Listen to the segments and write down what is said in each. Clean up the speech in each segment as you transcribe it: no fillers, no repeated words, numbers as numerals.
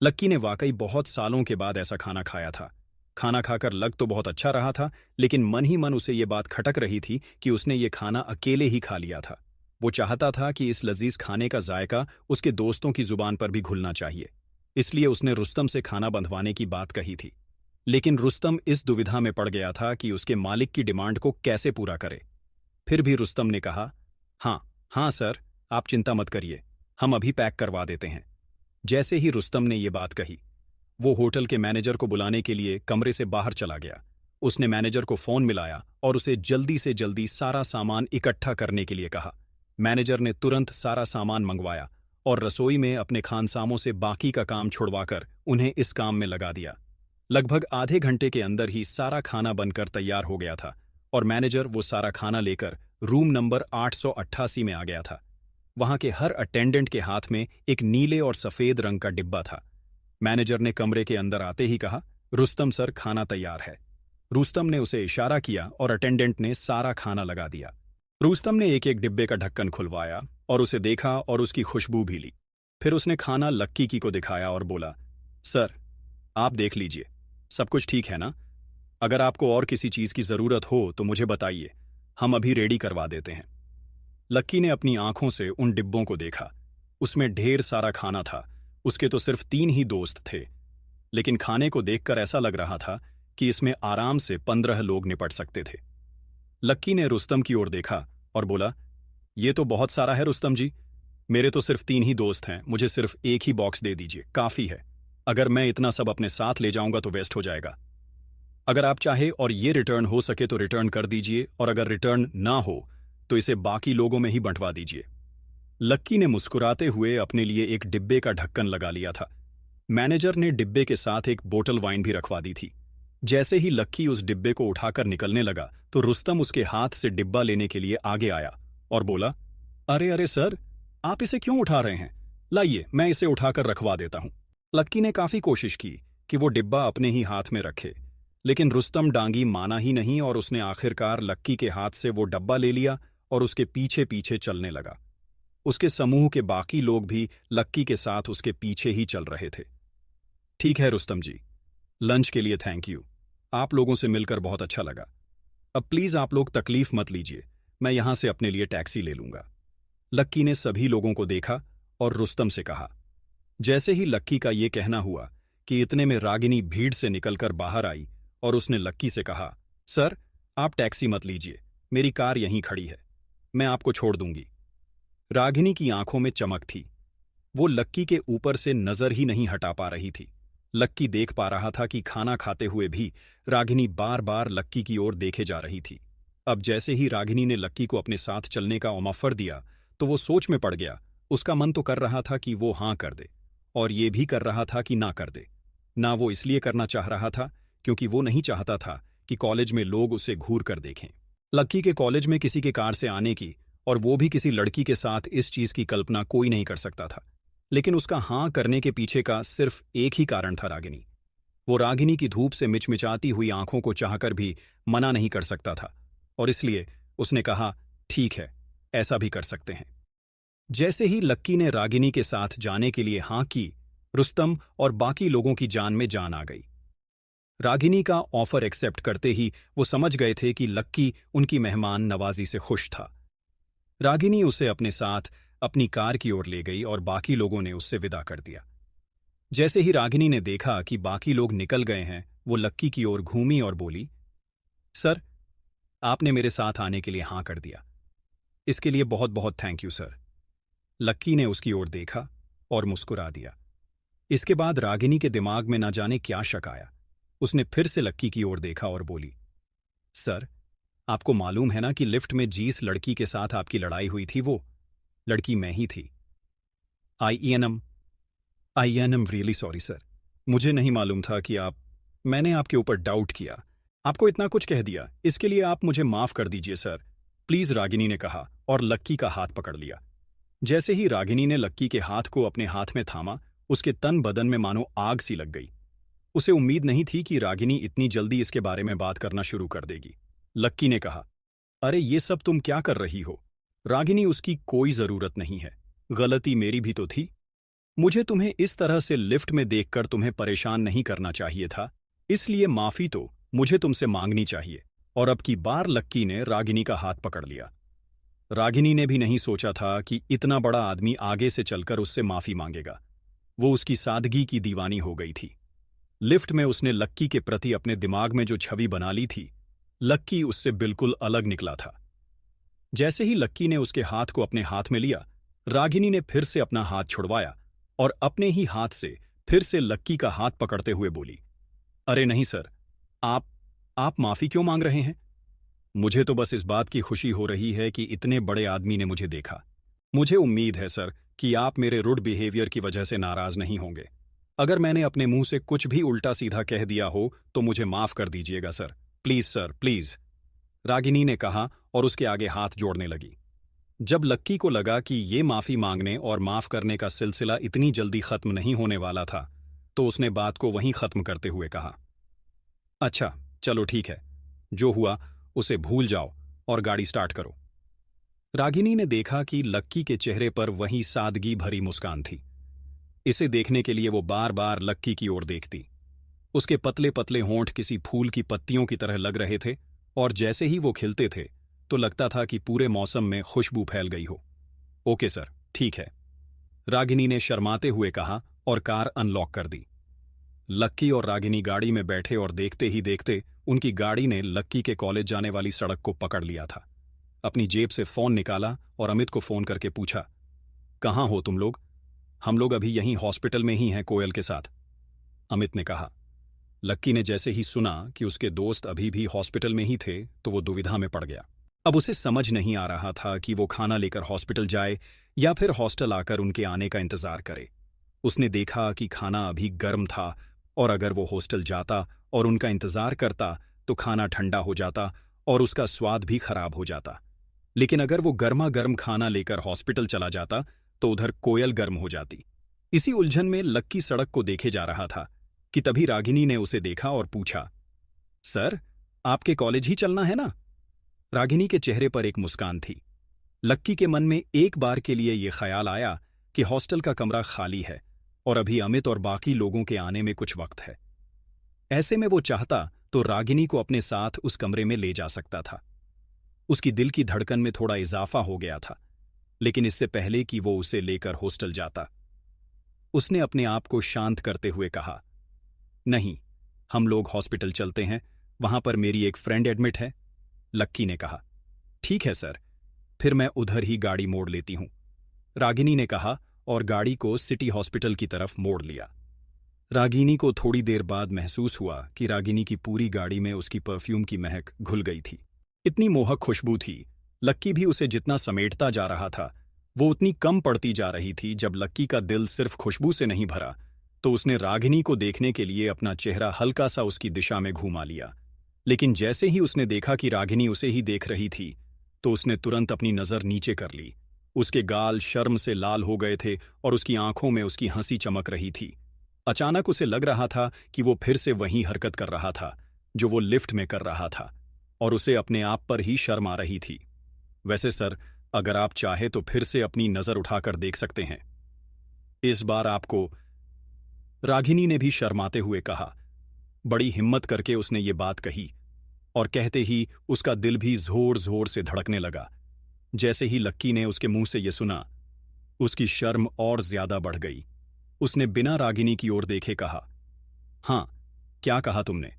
लक्की ने वाकई बहुत सालों के बाद ऐसा खाना खाया था। खाना खाकर लग तो बहुत अच्छा रहा था, लेकिन मन ही मन उसे ये बात खटक रही थी कि उसने ये खाना अकेले ही खा लिया था। वो चाहता था कि इस लजीज खाने का जायका उसके दोस्तों की जुबान पर भी घुलना चाहिए। इसलिए उसने रुस्तम से खाना बंधवाने की बात कही थी। लेकिन रुस्तम इस दुविधा में पड़ गया था कि उसके मालिक की डिमांड को कैसे पूरा करे। फिर भी रुस्तम ने कहा, हाँ, हाँ सर, आप चिंता मत करिए, हम अभी पैक करवा देते हैं। जैसे ही रुस्तम ने ये बात कही, वो होटल के मैनेजर को बुलाने के लिए कमरे से बाहर चला गया। उसने मैनेजर को फोन मिलाया और उसे जल्दी से जल्दी सारा सामान इकट्ठा करने के लिए कहा। मैनेजर ने तुरंत सारा सामान मंगवाया और रसोई में अपने खानसामों से बाकी का काम छुड़वाकर उन्हें इस काम में लगा दिया। लगभग आधे घंटे के अंदर ही सारा खाना बनकर तैयार हो गया था और मैनेजर वो सारा खाना लेकर रूम नंबर 888 में आ गया था। वहां के हर अटेंडेंट के हाथ में एक नीले और सफेद रंग का डिब्बा था। मैनेजर ने कमरे के अंदर आते ही कहा, रुस्तम सर, खाना तैयार है। रुस्तम ने उसे इशारा किया और अटेंडेंट ने सारा खाना लगा दिया। रुस्तम ने एक एक डिब्बे का ढक्कन खुलवाया और उसे देखा और उसकी खुशबू भी ली। फिर उसने खाना लक्की की को दिखाया और बोला, सर, आप देख लीजिए, सब कुछ ठीक है ना? अगर आपको और किसी चीज की जरूरत हो तो मुझे बताइए, हम अभी रेडी करवा देते हैं। लक्की ने अपनी आंखों से उन डिब्बों को देखा। उसमें ढेर सारा खाना था। उसके तो सिर्फ 3 ही दोस्त थे, लेकिन खाने को देखकर ऐसा लग रहा था कि इसमें आराम से 15 लोग निपट सकते थे। लक्की ने रुस्तम की ओर देखा और बोला, ये तो बहुत सारा है रुस्तम जी, मेरे तो सिर्फ 3 ही दोस्त हैं, मुझे सिर्फ एक ही बॉक्स दे दीजिए, काफी है। अगर मैं इतना सब अपने साथ ले जाऊंगा तो वेस्ट हो जाएगा। अगर आप चाहे और ये रिटर्न हो सके तो रिटर्न कर दीजिए, और अगर रिटर्न ना हो तो इसे बाकी लोगों में ही बंटवा दीजिए। लक्की ने मुस्कुराते हुए अपने लिए एक डिब्बे का ढक्कन लगा लिया था। मैनेजर ने डिब्बे के साथ एक बोतल वाइन भी रखवा दी थी। जैसे ही लक्की उस डिब्बे को उठाकर निकलने लगा तो रुस्तम उसके हाथ से डिब्बा लेने के लिए आगे आया और बोला, अरे अरे सर, आप इसे क्यों उठा रहे हैं? लाइए, मैं इसे उठाकर रखवा देता हूं। लक्की ने काफी कोशिश की कि वो डिब्बा अपने ही हाथ में रखे, लेकिन रुस्तम डांगी माना ही नहीं और उसने आखिरकार लक्की के हाथ से वो डब्बा ले लिया और उसके पीछे पीछे चलने लगा। उसके समूह के बाकी लोग भी लक्की के साथ उसके पीछे ही चल रहे थे। ठीक है रुस्तम जी, लंच के लिए थैंक यू, आप लोगों से मिलकर बहुत अच्छा लगा। अब प्लीज आप लोग तकलीफ मत लीजिए, मैं यहां से अपने लिए टैक्सी ले लूंगा। लक्की ने सभी लोगों को देखा और रुस्तम से कहा। जैसे ही लक्की का ये कहना हुआ कि इतने में रागिनी भीड़ से निकलकर बाहर आई और उसने लक्की से कहा, सर, आप टैक्सी मत लीजिए, मेरी कार यहीं खड़ी है, मैं आपको छोड़ दूंगी। रागिनी की आंखों में चमक थी। वो लक्की के ऊपर से नजर ही नहीं हटा पा रही थी। लक्की देख पा रहा था कि खाना खाते हुए भी रागिनी बार बार लक्की की ओर देखे जा रही थी। अब जैसे ही रागिनी ने लक्की को अपने साथ चलने का ऑफर दिया तो वो सोच में पड़ गया। उसका मन तो कर रहा था कि वो हाँ कर दे, और ये भी कर रहा था कि ना कर दे। ना वो इसलिए करना चाह रहा था क्योंकि वो नहीं चाहता था कि कॉलेज में लोग उसे घूर कर देखें। लक्की के कॉलेज में किसी के कार से आने की, और वो भी किसी लड़की के साथ, इस चीज की कल्पना कोई नहीं कर सकता था। लेकिन उसका हाँ करने के पीछे का सिर्फ एक ही कारण था, रागिनी। वो रागिनी की धूप से मिचमिचाती हुई आंखों को चाहकर भी मना नहीं कर सकता था, और इसलिए उसने कहा, ठीक है, ऐसा भी कर सकते हैं। जैसे ही लक्की ने रागिनी के साथ जाने के लिए हाँ की, रुस्तम और बाकी लोगों की जान में जान आ गई। रागिनी का ऑफर एक्सेप्ट करते ही वो समझ गए थे कि लक्की उनकी मेहमान नवाजी से खुश था। रागिनी उसे अपने साथ अपनी कार की ओर ले गई और बाकी लोगों ने उससे विदा कर दिया। जैसे ही रागिनी ने देखा कि बाकी लोग निकल गए हैं, वो लक्की की ओर घूमी और बोली, सर, आपने मेरे साथ आने के लिए हाँ कर दिया, इसके लिए बहुत बहुत थैंक यू सर। लक्की ने उसकी ओर देखा और मुस्कुरा दिया। इसके बाद रागिनी के दिमाग में न जाने क्या शक आया। उसने फिर से लक्की की ओर देखा और बोली, सर, आपको मालूम है ना कि लिफ्ट में जिस लड़की के साथ आपकी लड़ाई हुई थी वो लड़की मैं ही थी। I am really sorry sir, मुझे नहीं मालूम था कि मैंने आपके ऊपर डाउट किया, आपको इतना कुछ कह दिया, इसके लिए आप मुझे माफ कर दीजिए सर, प्लीज, रागिनी ने कहा और लक्की का हाथ पकड़ लिया। जैसे ही रागिनी ने लक्की के हाथ को अपने हाथ में थामा, उसके तन बदन में मानो आग सी लग गई। उसे उम्मीद नहीं थी कि रागिनी इतनी जल्दी इसके बारे में बात करना शुरू कर देगी। लक्की ने कहा, अरे ये सब तुम क्या कर रही हो? रागिनी, उसकी कोई जरूरत नहीं है, गलती मेरी भी तो थी। मुझे तुम्हें इस तरह से लिफ्ट में देखकर तुम्हें परेशान नहीं करना चाहिए था, इसलिए माफी तो मुझे तुमसे मांगनी चाहिए। और अब की बार लक्की ने रागिनी का हाथ पकड़ लिया। रागिनी ने भी नहीं सोचा था कि इतना बड़ा आदमी आगे से चलकर उससे माफी मांगेगा। वो उसकी सादगी की दीवानी हो गई थी। लिफ्ट में उसने लक्की के प्रति अपने दिमाग में जो छवि बना ली थी, लक्की उससे बिल्कुल अलग निकला था। जैसे ही लक्की ने उसके हाथ को अपने हाथ में लिया, रागिनी ने फिर से अपना हाथ छुड़वाया और अपने ही हाथ से फिर से लक्की का हाथ पकड़ते हुए बोली, अरे नहीं सर, आप माफी क्यों मांग रहे हैं? मुझे तो बस इस बात की खुशी हो रही है कि इतने बड़े आदमी ने मुझे देखा। मुझे उम्मीद है सर कि आप मेरे रुड बिहेवियर की वजह से नाराज नहीं होंगे। अगर मैंने अपने मुंह से कुछ भी उल्टा सीधा कह दिया हो तो मुझे माफ कर दीजिएगा sir, please sir, please, Ragini ने कहा और उसके आगे हाथ जोड़ने लगी। जब लक्की को लगा कि ये माफी मांगने और माफ करने का सिलसिला इतनी जल्दी खत्म नहीं होने वाला था, तो उसने बात को वहीं खत्म करते हुए कहा, अच्छा चलो ठीक है, जो हुआ उसे भूल जाओ और गाड़ी स्टार्ट करो। रागिनी ने देखा कि लक्की के चेहरे पर वही सादगी भरी मुस्कान थी। इसे देखने के लिए वो बार बार लक्की की ओर देखती। उसके पतले पतले होंठ किसी फूल की पत्तियों की तरह लग रहे थे और जैसे ही वो खिलते थे तो लगता था कि पूरे मौसम में खुशबू फैल गई हो। ओके सर, ठीक है, रागिनी ने शर्माते हुए कहा और कार अनलॉक कर दी। लक्की और रागिनी गाड़ी में बैठे और देखते ही देखते उनकी गाड़ी ने लक्की के कॉलेज जाने वाली सड़क को पकड़ लिया था। अपनी जेब से फोन निकाला और अमित को फोन करके पूछा, कहाँ हो तुम लोग? हम लोग अभी यहीं हॉस्पिटल में ही हैं कोयल के साथ, अमित ने कहा। लक्की ने जैसे ही सुना कि उसके दोस्त अभी भी हॉस्पिटल में ही थे तो वो दुविधा में पड़ गया। अब उसे समझ नहीं आ रहा था कि वो खाना लेकर हॉस्पिटल जाए या फिर हॉस्टल आकर उनके आने का इंतजार करे। उसने देखा कि खाना अभी गर्म था और अगर वो हॉस्टल जाता और उनका इंतजार करता तो खाना ठंडा हो जाता और उसका स्वाद भी खराब हो जाता। लेकिन अगर वो गर्मा गर्म खाना लेकर हॉस्पिटल चला जाता तो उधर कोयल गर्म हो जाती। इसी उलझन में लक्की सड़क को देखे जा रहा था कि तभी रागिनी ने उसे देखा और पूछा, सर, आपके कॉलेज ही चलना है ना? रागिनी के चेहरे पर एक मुस्कान थी। लक्की के मन में एक बार के लिए यह ख्याल आया कि हॉस्टल का कमरा खाली है और अभी अमित और बाकी लोगों के आने में कुछ वक्त है। ऐसे में वो चाहता तो रागिनी को अपने साथ उस कमरे में ले जा सकता था। उसकी दिल की धड़कन में थोड़ा इजाफा हो गया था, लेकिन इससे पहले कि वो उसे लेकर हॉस्टल जाता, उसने अपने आप को शांत करते हुए कहा, नहीं, हम लोग हॉस्पिटल चलते हैं, वहां पर मेरी एक फ्रेंड एडमिट है। लक्की ने कहा, ठीक है सर, फिर मैं उधर ही गाड़ी मोड़ लेती हूं, रागिनी ने कहा और गाड़ी को सिटी हॉस्पिटल की तरफ मोड़ लिया। रागिनी को थोड़ी देर बाद महसूस हुआ कि रागिनी की पूरी गाड़ी में उसकी परफ्यूम की महक घुल गई थी। इतनी मोहक खुशबू थी, लक्की भी उसे जितना समेटता जा रहा था वो उतनी कम पड़ती जा रही थी। जब लक्की का दिल सिर्फ खुशबू से नहीं भरा तो उसने रागिनी को देखने के लिए अपना चेहरा हल्का सा उसकी दिशा में घुमा लिया। लेकिन जैसे ही उसने देखा कि रागिनी उसे ही देख रही थी तो उसने तुरंत अपनी नजर नीचे कर ली। उसके गाल शर्म से लाल हो गए थे और उसकी आंखों में उसकी हंसी चमक रही थी। अचानक उसे लग रहा था कि वो फिर से वही हरकत कर रहा था जो वो लिफ्ट में कर रहा था और उसे अपने आप पर ही शर्म आ रही थी। वैसे सर, अगर आप चाहे तो फिर से अपनी नजर उठाकर देख सकते हैं, इस बार आपको, रागिनी ने भी शर्माते हुए कहा। बड़ी हिम्मत करके उसने ये बात कही और कहते ही उसका दिल भी जोर जोर से धड़कने लगा। जैसे ही लक्की ने उसके मुंह से ये सुना, उसकी शर्म और ज्यादा बढ़ गई। उसने बिना रागिनी की ओर देखे कहा, हाँ, क्या कहा तुमने?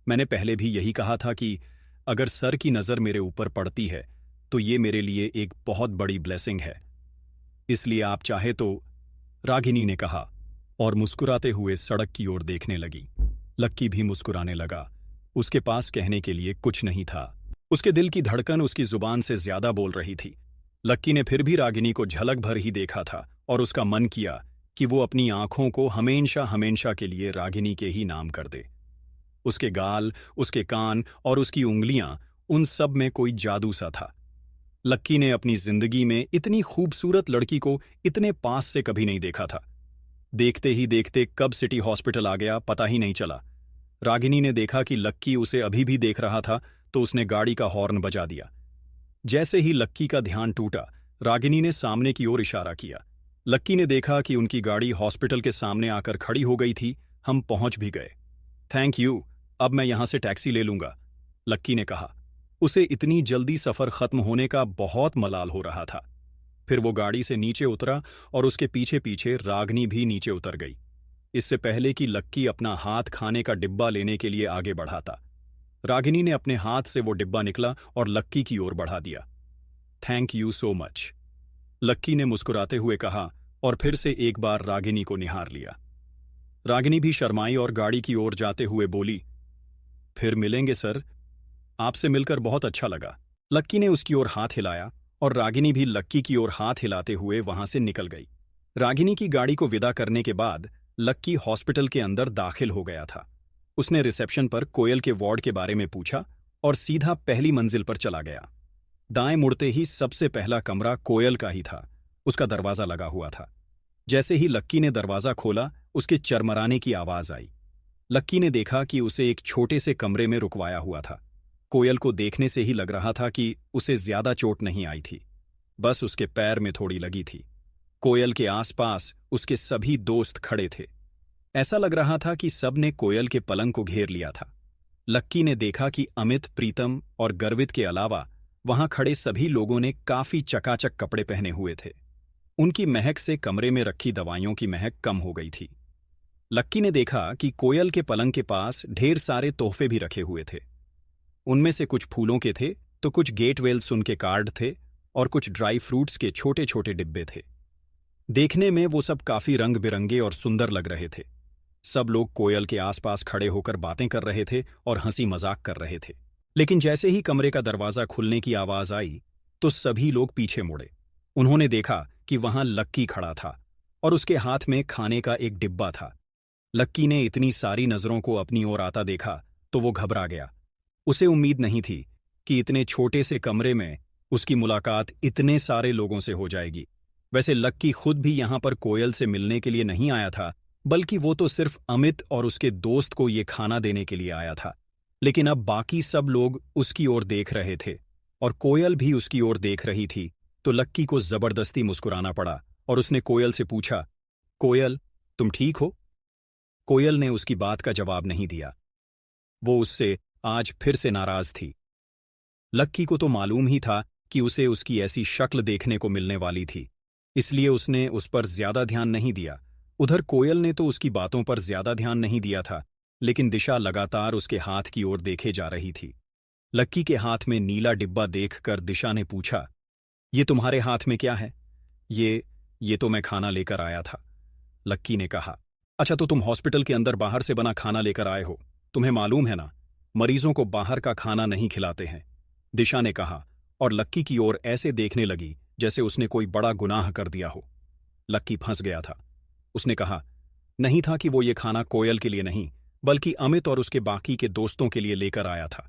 मैंने पहले भी यही कहा था कि अगर सर की नजर मेरे ऊपर पड़ती है तो ये मेरे लिए एक बहुत बड़ी ब्लेसिंग है, इसलिए आप चाहे तो, रागिनी ने कहा और मुस्कुराते हुए सड़क की ओर देखने लगी। लक्की भी मुस्कुराने लगा। उसके पास कहने के लिए कुछ नहीं था। उसके दिल की धड़कन उसकी जुबान से ज्यादा बोल रही थी। लक्की ने फिर भी रागिनी को झलक भर ही देखा था और उसका मन किया कि वो अपनी आंखों को हमेशा हमेशा के लिए रागिनी के ही नाम कर दे। उसके गाल, उसके कान और उसकी उंगलियां, उन सब में कोई जादू सा था। लक्की ने अपनी जिंदगी में इतनी खूबसूरत लड़की को इतने पास से कभी नहीं देखा था। देखते ही देखते कब सिटी हॉस्पिटल आ गया पता ही नहीं चला। रागिनी ने देखा कि लक्की उसे अभी भी देख रहा था तो उसने गाड़ी का हॉर्न बजा दिया। जैसे ही लक्की का ध्यान टूटा, रागिनी ने सामने की ओर इशारा किया। लक्की ने देखा कि उनकी गाड़ी हॉस्पिटल के सामने आकर खड़ी हो गई थी। हम पहुंच भी गए। थैंक यू, अब मैं यहां से टैक्सी ले लूंगा, लक्की ने कहा। उसे इतनी जल्दी सफर खत्म होने का बहुत मलाल हो रहा था। फिर वो गाड़ी से नीचे उतरा और उसके पीछे पीछे रागनी भी नीचे उतर गई, इससे पहले कि लक्की अपना हाथ खाने का डिब्बा लेने के लिए आगे बढ़ाता। रागिनी ने अपने हाथ से वो डिब्बा निकला और लक्की की ओर बढ़ा दिया। थैंक यू सो मच, लक्की ने मुस्कुराते हुए कहा और फिर से एक बार रागिनी को निहार लिया। रागिनी भी शर्माई और गाड़ी की ओर जाते हुए बोली, फिर मिलेंगे सर, आपसे मिलकर बहुत अच्छा लगा। लक्की ने उसकी ओर हाथ हिलाया और रागिनी भी लक्की की ओर हाथ हिलाते हुए वहां से निकल गई। रागिनी की गाड़ी को विदा करने के बाद लक्की हॉस्पिटल के अंदर दाखिल हो गया था। उसने रिसेप्शन पर कोयल के वार्ड के बारे में पूछा और सीधा पहली मंजिल पर चला गया। दाएं मुड़ते ही सबसे पहला कमरा कोयल का ही था। उसका दरवाजा लगा हुआ था। जैसे ही लक्की ने दरवाजा खोला, उसके चरमराने की आवाज आई। लक्की ने देखा कि उसे एक छोटे से कमरे में रुकवाया हुआ था। कोयल को देखने से ही लग रहा था कि उसे ज्यादा चोट नहीं आई थी, बस उसके पैर में थोड़ी लगी थी। कोयल के आसपास उसके सभी दोस्त खड़े थे। ऐसा लग रहा था कि सबने कोयल के पलंग को घेर लिया था। लक्की ने देखा कि अमित, प्रीतम और गर्वित के अलावा वहां खड़े सभी लोगों ने काफी चकाचक कपड़े पहने हुए थे। उनकी महक से कमरे में रखी दवाइयों की महक कम हो गई थी। लक्की ने देखा कि कोयल के पलंग के पास ढेर सारे तोहफे भी रखे हुए थे। उनमें से कुछ फूलों के थे तो कुछ गेटवेल्स उनके कार्ड थे और कुछ ड्राई फ्रूट्स के छोटे छोटे डिब्बे थे। देखने में वो सब काफी रंग बिरंगे और सुंदर लग रहे थे। सब लोग कोयल के आसपास खड़े होकर बातें कर रहे थे और हंसी मजाक कर रहे थे। लेकिन जैसे ही कमरे का दरवाजा खुलने की आवाज आई तो सभी लोग पीछे मुड़े। उन्होंने देखा कि वहां लक्की खड़ा था और उसके हाथ में खाने का एक डिब्बा था। लक्की ने इतनी सारी नजरों को अपनी ओर आता देखा तो वो घबरा गया। उसे उम्मीद नहीं थी कि इतने छोटे से कमरे में उसकी मुलाकात इतने सारे लोगों से हो जाएगी। वैसे लक्की खुद भी यहां पर कोयल से मिलने के लिए नहीं आया था, बल्कि वो तो सिर्फ अमित और उसके दोस्त को ये खाना देने के लिए आया था। लेकिन अब बाकी सब लोग उसकी ओर देख रहे थे और कोयल भी उसकी ओर देख रही थी, तो लक्की को जबरदस्ती मुस्कुराना पड़ा और उसने कोयल से पूछा, कोयल, तुम ठीक हो? कोयल ने उसकी बात का जवाब नहीं दिया। वो उससे आज फिर से नाराज थी। लक्की को तो मालूम ही था कि उसे उसकी ऐसी शक्ल देखने को मिलने वाली थी, इसलिए उसने उस पर ज्यादा ध्यान नहीं दिया। उधर कोयल ने तो उसकी बातों पर ज्यादा ध्यान नहीं दिया था, लेकिन दिशा लगातार उसके हाथ की ओर देखे जा रही थी। लक्की के हाथ में नीला डिब्बा देखकर दिशा ने पूछा, ये तुम्हारे हाथ में क्या है? ये तो मैं खाना लेकर आया था, लक्की ने कहा। अच्छा, तो तुम हॉस्पिटल के अंदर बाहर से बना खाना लेकर आए हो? तुम्हें मालूम है ना, मरीजों को बाहर का खाना नहीं खिलाते हैं, दिशा ने कहा और लक्की की ओर ऐसे देखने लगी जैसे उसने कोई बड़ा गुनाह कर दिया हो। लक्की फंस गया था। उसने कहा, नहीं था कि वो ये खाना कोयल के लिए नहीं, बल्कि अमित और उसके बाकी के दोस्तों के लिए लेकर आया था।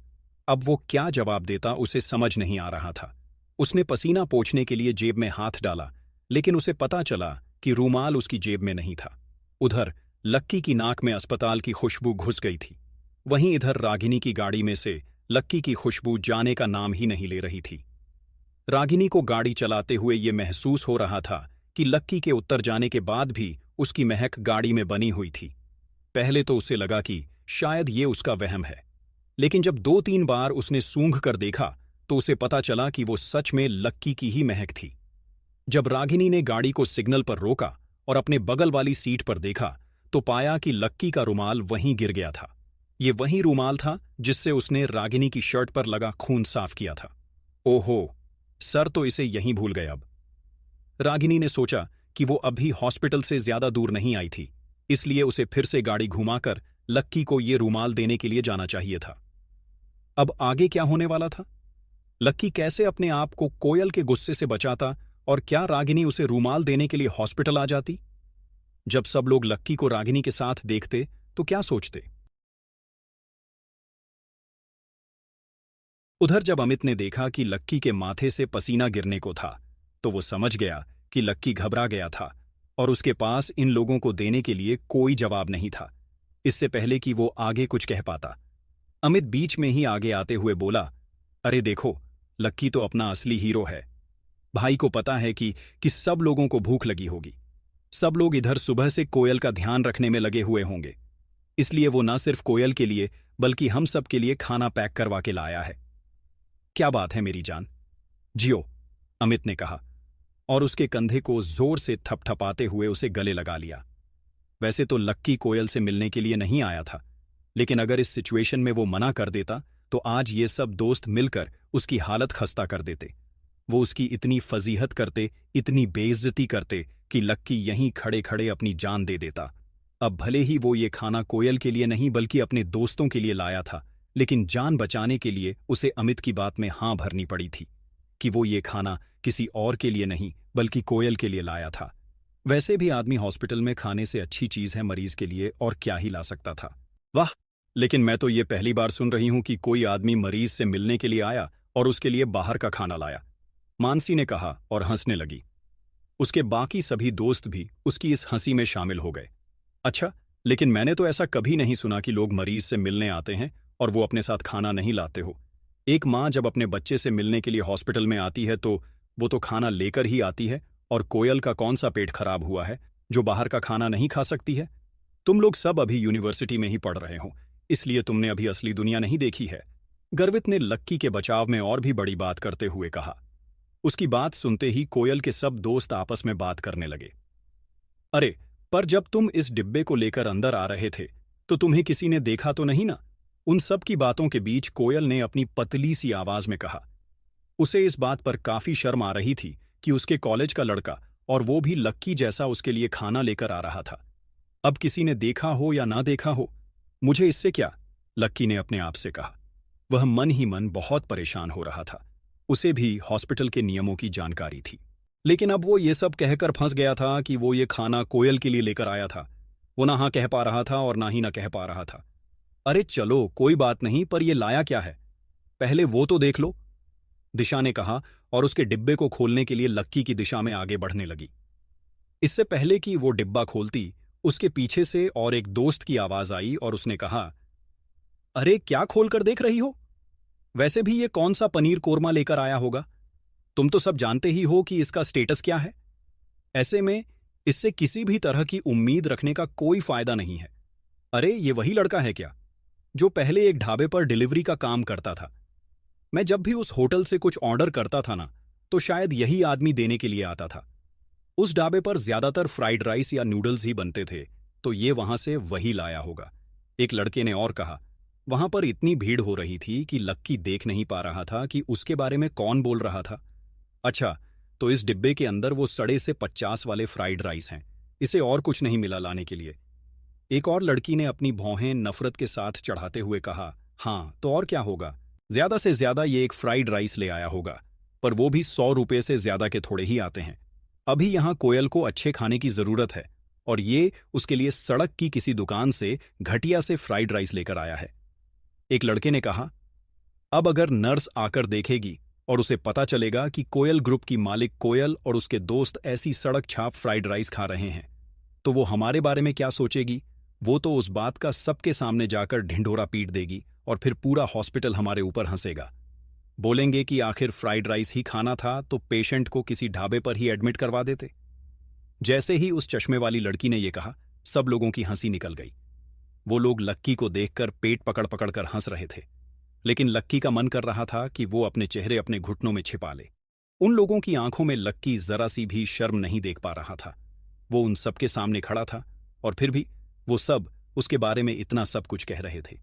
अब वो क्या जवाब देता उसे समझ नहीं आ रहा था। उसने पसीना पोंछने के लिए जेब में हाथ डाला, लेकिन उसे पता चला कि रूमाल उसकी जेब में नहीं था। उधर लक्की की नाक में अस्पताल की खुशबू घुस गई थी। वहीं इधर रागिनी की गाड़ी में से लक्की की खुशबू जाने का नाम ही नहीं ले रही थी। रागिनी को गाड़ी चलाते हुए ये महसूस हो रहा था कि लक्की के उतर जाने के बाद भी उसकी महक गाड़ी में बनी हुई थी। पहले तो उसे लगा कि शायद ये उसका वहम है, लेकिन जब 2-3 बार उसने सूंघ कर देखा तो उसे पता चला कि वो सच में लक्की की ही महक थी। जब रागिनी ने गाड़ी को सिग्नल पर रोका और अपने बगल वाली सीट पर देखा तो पाया कि लक्की का रुमाल वहीं गिर गया था। ये वही रुमाल था जिससे उसने रागिनी की शर्ट पर लगा खून साफ किया था। ओहो, सर तो इसे यहीं भूल गए। अब रागिनी ने सोचा कि वो अभी हॉस्पिटल से ज्यादा दूर नहीं आई थी, इसलिए उसे फिर से गाड़ी घुमाकर लक्की को ये रुमाल देने के लिए जाना चाहिए था। अब आगे क्या होने वाला था? लक्की कैसे अपने आप को कोयल के गुस्से से बचाता और क्या रागिनी उसे रुमाल देने के लिए हॉस्पिटल आ जाती? जब सब लोग लक्की को रागिनी के साथ देखते तो क्या सोचते? उधर जब अमित ने देखा कि लक्की के माथे से पसीना गिरने को था तो वो समझ गया कि लक्की घबरा गया था और उसके पास इन लोगों को देने के लिए कोई जवाब नहीं था। इससे पहले कि वो आगे कुछ कह पाता, अमित बीच में ही आगे आते हुए बोला, अरे देखो, लक्की तो अपना असली हीरो है। भाई को पता है कि सब लोगों को भूख लगी होगी, सब लोग इधर सुबह से कोयल का ध्यान रखने में लगे हुए होंगे, इसलिए वो न सिर्फ कोयल के लिए बल्कि हम सब के लिए खाना पैक करवा के लाया है। क्या बात है मेरी जान, जियो, अमित ने कहा और उसके कंधे को जोर से थपथपाते हुए उसे गले लगा लिया। वैसे तो लक्की कोयल से मिलने के लिए नहीं आया था, लेकिन अगर इस सिचुएशन में वो मना कर देता तो आज ये सब दोस्त मिलकर उसकी हालत खस्ता कर देते। वो उसकी इतनी फजीहत करते, इतनी बेइज्जती करते कि लक्की यहीं खड़े खड़े अपनी जान दे देता। अब भले ही वो ये खाना कोयल के लिए नहीं बल्कि अपने दोस्तों के लिए लाया था, लेकिन जान बचाने के लिए उसे अमित की बात में हाँ भरनी पड़ी थी कि वो ये खाना किसी और के लिए नहीं बल्कि कोयल के लिए लाया था। वैसे भी आदमी हॉस्पिटल में खाने से अच्छी चीज है मरीज के लिए, और क्या ही ला सकता था। वाह, लेकिन मैं तो ये पहली बार सुन रही हूं कि कोई आदमी मरीज से मिलने के लिए आया और उसके लिए बाहर का खाना लाया, मानसी ने कहा और हंसने लगी। उसके बाकी सभी दोस्त भी उसकी इस हंसी में शामिल हो गए। अच्छा, लेकिन मैंने तो ऐसा कभी नहीं सुना कि लोग मरीज से मिलने आते हैं और वो अपने साथ खाना नहीं लाते हो। एक माँ जब अपने बच्चे से मिलने के लिए हॉस्पिटल में आती है तो वो तो खाना लेकर ही आती है, और कोयल का कौन सा पेट खराब हुआ है जो बाहर का खाना नहीं खा सकती है। तुम लोग सब अभी यूनिवर्सिटी में ही पढ़ रहे हो, इसलिए तुमने अभी असली दुनिया नहीं देखी है, गर्वित ने लक्की के बचाव में और भी बड़ी बात करते हुए कहा। उसकी बात सुनते ही कोयल के सब दोस्त आपस में बात करने लगे। अरे, पर जब तुम इस डिब्बे को लेकर अंदर आ रहे थे तो तुम्हें किसी ने देखा तो नहीं ना? उन सब की बातों के बीच कोयल ने अपनी पतली सी आवाज में कहा। उसे इस बात पर काफी शर्म आ रही थी कि उसके कॉलेज का लड़का, और वो भी लक्की जैसा, उसके लिए खाना लेकर आ रहा था। अब किसी ने देखा हो या ना देखा हो, मुझे इससे क्या, लक्की ने अपने आप से कहा। वह मन ही मन बहुत परेशान हो रहा था। उसे भी हॉस्पिटल के नियमों की जानकारी थी, लेकिन अब वो ये सब कहकर फंस गया था कि वो ये खाना कोयल के लिए लेकर आया था। वो ना हाँ कह पा रहा था और ना ही ना कह पा रहा था। अरे चलो कोई बात नहीं, पर ये लाया क्या है, पहले वो तो देख लो, दिशा ने कहा और उसके डिब्बे को खोलने के लिए लक्की की दिशा में आगे बढ़ने लगी। इससे पहले कि वो डिब्बा खोलती, उसके पीछे से और एक दोस्त की आवाज आई और उसने कहा, अरे क्या खोल कर देख रही हो? वैसे भी ये कौन सा पनीर कोरमा लेकर आया होगा? तुम तो सब जानते ही हो कि इसका स्टेटस क्या है। ऐसे में इससे किसी भी तरह की उम्मीद रखने का कोई फायदा नहीं है। अरे ये वही लड़का है क्या जो पहले एक ढाबे पर डिलीवरी का काम करता था? मैं जब भी उस होटल से कुछ ऑर्डर करता था ना, तो शायद यही आदमी देने के लिए आता था। उस ढाबे पर ज्यादातर फ्राइड राइस या नूडल्स ही बनते थे, तो ये वहां से वही लाया होगा, एक लड़के ने और कहा। वहां पर इतनी भीड़ हो रही थी कि लक्की देख नहीं पा रहा था कि उसके बारे में कौन बोल रहा था। अच्छा, तो इस डिब्बे के अंदर वो सड़े से 50 वाले फ्राइड राइस हैं, इसे और कुछ नहीं मिला लाने के लिए? एक और लड़की ने अपनी भौहें नफरत के साथ चढ़ाते हुए कहा। हाँ, तो और क्या होगा, ज्यादा से ज्यादा ये एक फ्राइड राइस ले आया होगा, पर वो भी 100 रुपये से ज्यादा के थोड़े ही आते हैं। अभी यहां कोयल को अच्छे खाने की जरूरत है, और ये उसके लिए सड़क की किसी दुकान से घटिया से फ्राइड राइस लेकर आया है, एक लड़के ने कहा। अब अगर नर्स आकर देखेगी और उसे पता चलेगा कि कोयल ग्रुप की मालिक कोयल और उसके दोस्त ऐसी सड़क छाप फ्राइड राइस खा रहे हैं, तो वो हमारे बारे में क्या सोचेगी? वो तो उस बात का सबके सामने जाकर ढिंढोरा पीट देगी और फिर पूरा हॉस्पिटल हमारे ऊपर हंसेगा। बोलेंगे कि आखिर फ्राइड राइस ही खाना था तो पेशेंट को किसी ढाबे पर ही एडमिट करवा देते। जैसे ही उस चश्मे वाली लड़की ने यह कहा, सब लोगों की हंसी निकल गई। वो लोग लक्की को देखकर पेट पकड़ पकड़ कर हंस रहे थे, लेकिन लक्की का मन कर रहा था कि वो अपने चेहरे अपने घुटनों में छिपा ले। उन लोगों की आंखों में लक्की जरा सी भी शर्म नहीं देख पा रहा था। वो उन सबके सामने खड़ा था और फिर भी वो सब उसके बारे में इतना सब कुछ कह रहे थे।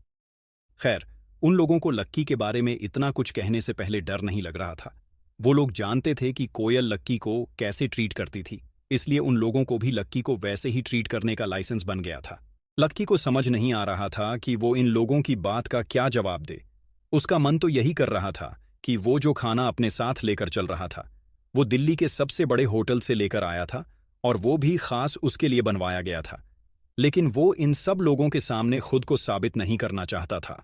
खैर, उन लोगों को लक्की के बारे में इतना कुछ कहने से पहले डर नहीं लग रहा था। वो लोग जानते थे कि कोयल लक्की को कैसे ट्रीट करती थी, इसलिए उन लोगों को भी लक्की को वैसे ही ट्रीट करने का लाइसेंस बन गया था। लक्की को समझ नहीं आ रहा था कि वो इन लोगों की बात का क्या जवाब दे। उसका मन तो यही कर रहा था कि वो जो खाना अपने साथ लेकर चल रहा था, वो दिल्ली के सबसे बड़े होटल से लेकर आया था, और वो भी खास उसके लिए बनवाया गया था। लेकिन वो इन सब लोगों के सामने खुद को साबित नहीं करना चाहता था।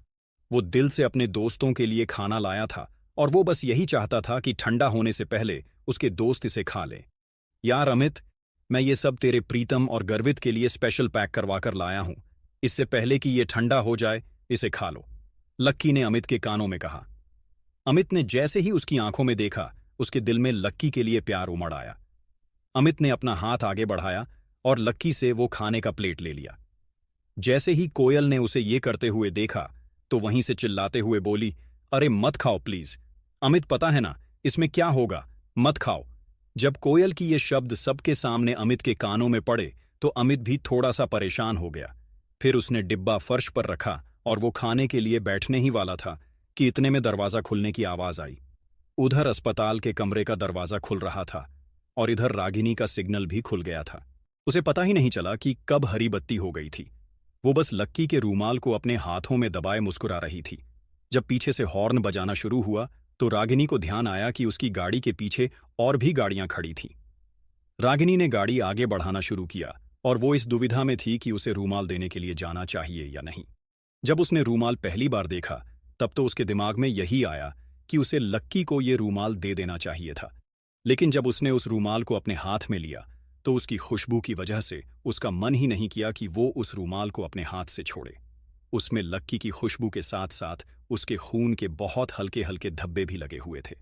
वो दिल से अपने दोस्तों के लिए खाना लाया था, और वो बस यही चाहता था कि ठंडा होने से पहले उसके दोस्त इसे खा ले। यार अमित, मैं ये सब तेरे प्रीतम और गर्वित के लिए स्पेशल पैक करवा कर लाया हूं। इससे पहले कि ये ठंडा हो जाए, इसे खा लो, लक्की ने अमित के कानों में कहा। अमित ने जैसे ही उसकी आंखों में देखा, उसके दिल में लक्की के लिए प्यार उमड़ आया। अमित ने अपना हाथ आगे बढ़ाया और लक्की से वो खाने का प्लेट ले लिया। जैसे ही कोयल ने उसे ये करते हुए देखा तो वहीं से चिल्लाते हुए बोली, अरे मत खाओ प्लीज, अमित पता है ना इसमें क्या होगा, मत खाओ। जब कोयल की ये शब्द सबके सामने अमित के कानों में पड़े तो अमित भी थोड़ा सा परेशान हो गया। फिर उसने डिब्बा फर्श पर रखा और वो खाने के लिए बैठने ही वाला था कि इतने में दरवाजा खुलने की आवाज आई। उधर अस्पताल के कमरे का दरवाजा खुल रहा था और इधर रागिनी का सिग्नल भी खुल गया था। उसे पता ही नहीं चला कि कब हरी बत्ती हो गई थी। वो बस लक्की के रूमाल को अपने हाथों में दबाए मुस्कुरा रही थी। जब पीछे से हॉर्न बजाना शुरू हुआ तो रागिनी को ध्यान आया कि उसकी गाड़ी के पीछे और भी गाड़ियां खड़ी थीं। रागिनी ने गाड़ी आगे बढ़ाना शुरू किया और वो इस दुविधा में थी कि उसे रूमाल देने के लिए जाना चाहिए या नहीं। जब उसने रूमाल पहली बार देखा तब तो उसके दिमाग में यही आया कि उसे लक्की को ये रूमाल दे देना चाहिए था। लेकिन जब उसने उस रूमाल को अपने हाथ में लिया तो उसकी खुशबू की वजह से उसका मन ही नहीं किया कि वो उस रूमाल को अपने हाथ से छोड़े। उसमें लक्की की खुशबू के साथ साथ उसके खून के बहुत हल्के हल्के धब्बे भी लगे हुए थे।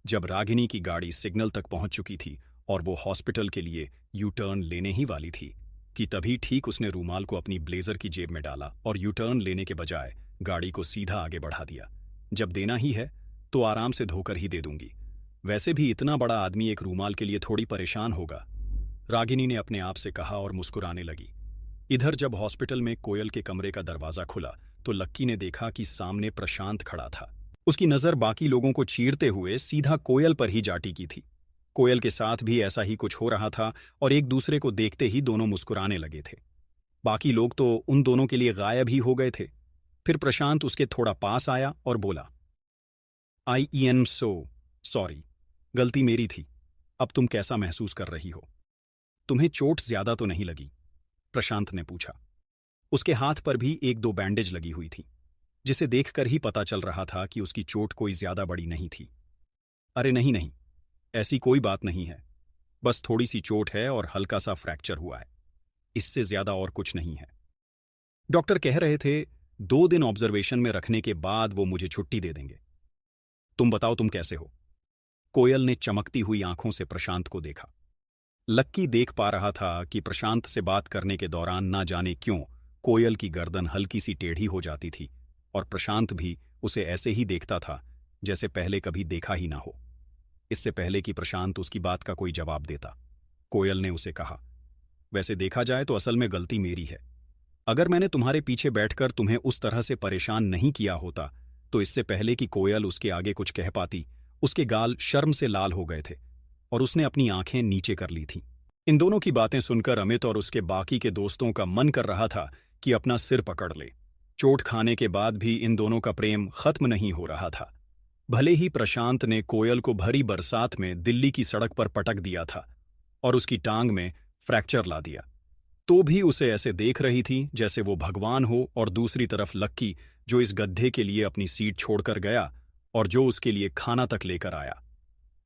जब रागिनी की गाड़ी सिग्नल तक पहुंच चुकी थी और वो हॉस्पिटल के लिए यू टर्न लेने ही वाली थी कि तभी ठीक उसने रूमाल को अपनी ब्लेजर की जेब में डाला और यू टर्न लेने के बजाय गाड़ी को सीधा आगे बढ़ा दिया। जब देना ही है तो आराम से धोकर ही दे दूंगी, वैसे भी इतना बड़ा आदमी एक रूमाल के लिए थोड़ी परेशान होगा, रागिनी ने अपने आप से कहा और मुस्कुराने लगी। इधर जब हॉस्पिटल में कोयल के कमरे का दरवाजा खुला तो लक्की ने देखा कि सामने प्रशांत खड़ा था। उसकी नजर बाकी लोगों को चीरते हुए सीधा कोयल पर ही जा टिकी थी। कोयल के साथ भी ऐसा ही कुछ हो रहा था और एक दूसरे को देखते ही दोनों मुस्कुराने लगे थे। बाकी लोग तो उन दोनों के लिए गायब ही हो गए थे। फिर प्रशांत उसके थोड़ा पास आया और बोला, आई एम सो सॉरी, गलती मेरी थी। अब तुम कैसा महसूस कर रही हो? तुम्हें चोट ज्यादा तो नहीं लगी? प्रशांत ने पूछा। उसके हाथ पर भी एक दो बैंडेज लगी हुई थी, जिसे देखकर ही पता चल रहा था कि उसकी चोट कोई ज्यादा बड़ी नहीं थी। अरे नहीं नहीं, ऐसी कोई बात नहीं है, बस थोड़ी सी चोट है और हल्का सा फ्रैक्चर हुआ है, इससे ज्यादा और कुछ नहीं है। डॉक्टर कह रहे थे 2 दिन ऑब्जर्वेशन में रखने के बाद वो मुझे छुट्टी दे देंगे। तुम बताओ तुम कैसे हो? कोयल ने चमकती हुई आंखों से प्रशांत को देखा। लक्की देख पा रहा था कि प्रशांत से बात करने के दौरान ना जाने क्यों कोयल की गर्दन हल्की सी टेढ़ी हो जाती थी और प्रशांत भी उसे ऐसे ही देखता था जैसे पहले कभी देखा ही ना हो। इससे पहले कि प्रशांत उसकी बात का कोई जवाब देता, कोयल ने उसे कहा, वैसे देखा जाए तो असल में गलती मेरी है। अगर मैंने तुम्हारे पीछे बैठकर तुम्हें उस तरह से परेशान नहीं किया होता तो इससे पहले कि कोयल उसके आगे कुछ कह पाती, उसके गाल शर्म से लाल हो गए थे और उसने अपनी आंखें नीचे कर ली थीं। इन दोनों की बातें सुनकर अमित और उसके बाकी के दोस्तों का मन कर रहा था कि अपना सिर पकड़ ले। चोट खाने के बाद भी इन दोनों का प्रेम खत्म नहीं हो रहा था। भले ही प्रशांत ने कोयल को भरी बरसात में दिल्ली की सड़क पर पटक दिया था और उसकी टांग में फ्रैक्चर ला दिया, तो भी उसे ऐसे देख रही थी जैसे वो भगवान हो। और दूसरी तरफ लक्की, जो इस गड्ढे के लिए अपनी सीट छोड़कर गया और जो उसके लिए खाना तक लेकर आया।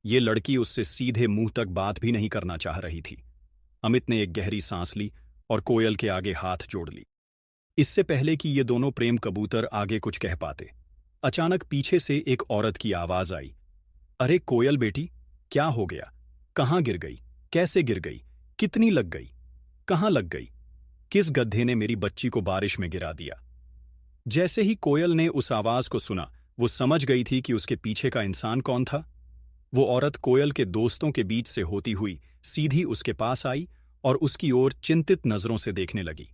ये लड़की उससे सीधे मुंह तक बात भी नहीं करना चाह रही थी। अमित ने एक गहरी सांस ली और कोयल के आगे हाथ जोड़ ली। इससे पहले कि ये दोनों प्रेम कबूतर आगे कुछ कह पाते, अचानक पीछे से एक औरत की आवाज आई, अरे कोयल बेटी, क्या हो गया? कहाँ गिर गई? कैसे गिर गई? कितनी लग गई? कहाँ लग गई? किस गड्ढे ने मेरी बच्ची को बारिश में गिरा दिया? जैसे ही कोयल ने उस आवाज को सुना वो समझ गई थी कि उसके पीछे का इंसान कौन था। वो औरत कोयल के दोस्तों के बीच से होती हुई सीधी उसके पास आई और उसकी ओर चिंतित नजरों से देखने लगी।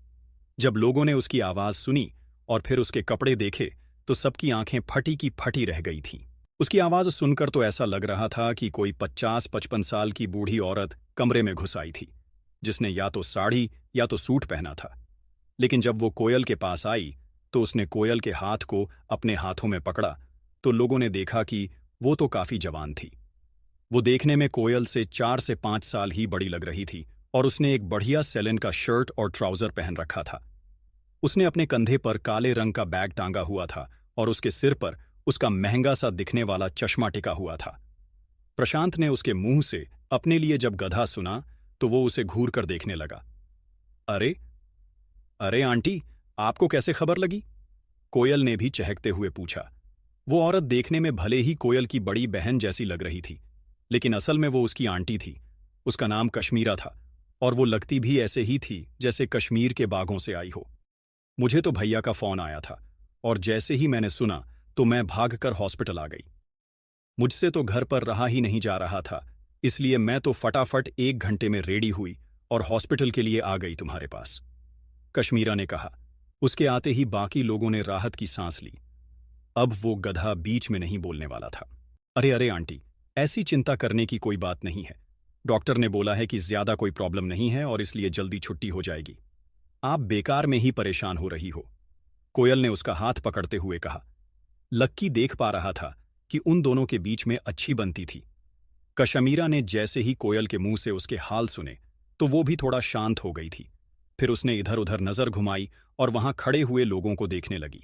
जब लोगों ने उसकी आवाज सुनी और फिर उसके कपड़े देखे तो सबकी आंखें फटी की फटी रह गई थीं। उसकी आवाज सुनकर तो ऐसा लग रहा था कि कोई 50-55 साल की बूढ़ी औरत कमरे में घुस आई थी, जिसने या तो साड़ी या तो सूट पहना था। लेकिन जब वो कोयल के पास आई तो उसने कोयल के हाथ को अपने हाथों में पकड़ा तो लोगों ने देखा कि वो तो काफी जवान थी। वो देखने में कोयल से 4 से 5 साल ही बड़ी लग रही थी और उसने एक बढ़िया सेलन का शर्ट और ट्राउजर पहन रखा था। उसने अपने कंधे पर काले रंग का बैग टांगा हुआ था और उसके सिर पर उसका महंगा सा दिखने वाला चश्मा टिका हुआ था। प्रशांत ने उसके मुंह से अपने लिए जब गधा सुना तो वो उसे घूर कर देखने लगा। अरे अरे आंटी, आपको कैसे खबर लगी? कोयल ने भी चहकते हुए पूछा। वो औरत देखने में भले ही कोयल की बड़ी बहन जैसी लग रही थी, लेकिन असल में वो उसकी आंटी थी। उसका नाम कश्मीरा था और वो लगती भी ऐसे ही थी जैसे कश्मीर के बागों से आई हो। मुझे तो भैया का फोन आया था और जैसे ही मैंने सुना तो मैं भागकर हॉस्पिटल आ गई। मुझसे तो घर पर रहा ही नहीं जा रहा था, इसलिए मैं तो फटाफट 1 घंटे में रेडी हुई और हॉस्पिटल के लिए आ गई तुम्हारे पास, कश्मीरा ने कहा। उसके आते ही बाकी लोगों ने राहत की सांस ली। अब वो गधा बीच में नहीं बोलने वाला था। अरे अरे आंटी, ऐसी चिंता करने की कोई बात नहीं है। डॉक्टर ने बोला है कि ज्यादा कोई प्रॉब्लम नहीं है और इसलिए जल्दी छुट्टी हो जाएगी। आप बेकार में ही परेशान हो रही हो, कोयल ने उसका हाथ पकड़ते हुए कहा। लक्की देख पा रहा था कि उन दोनों के बीच में अच्छी बनती थी। कश्मीरा ने जैसे ही कोयल के मुंह से उसके हाल सुने तो वो भी थोड़ा शांत हो गई थी। फिर उसने इधर उधर नजर घुमाई और वहां खड़े हुए लोगों को देखने लगी।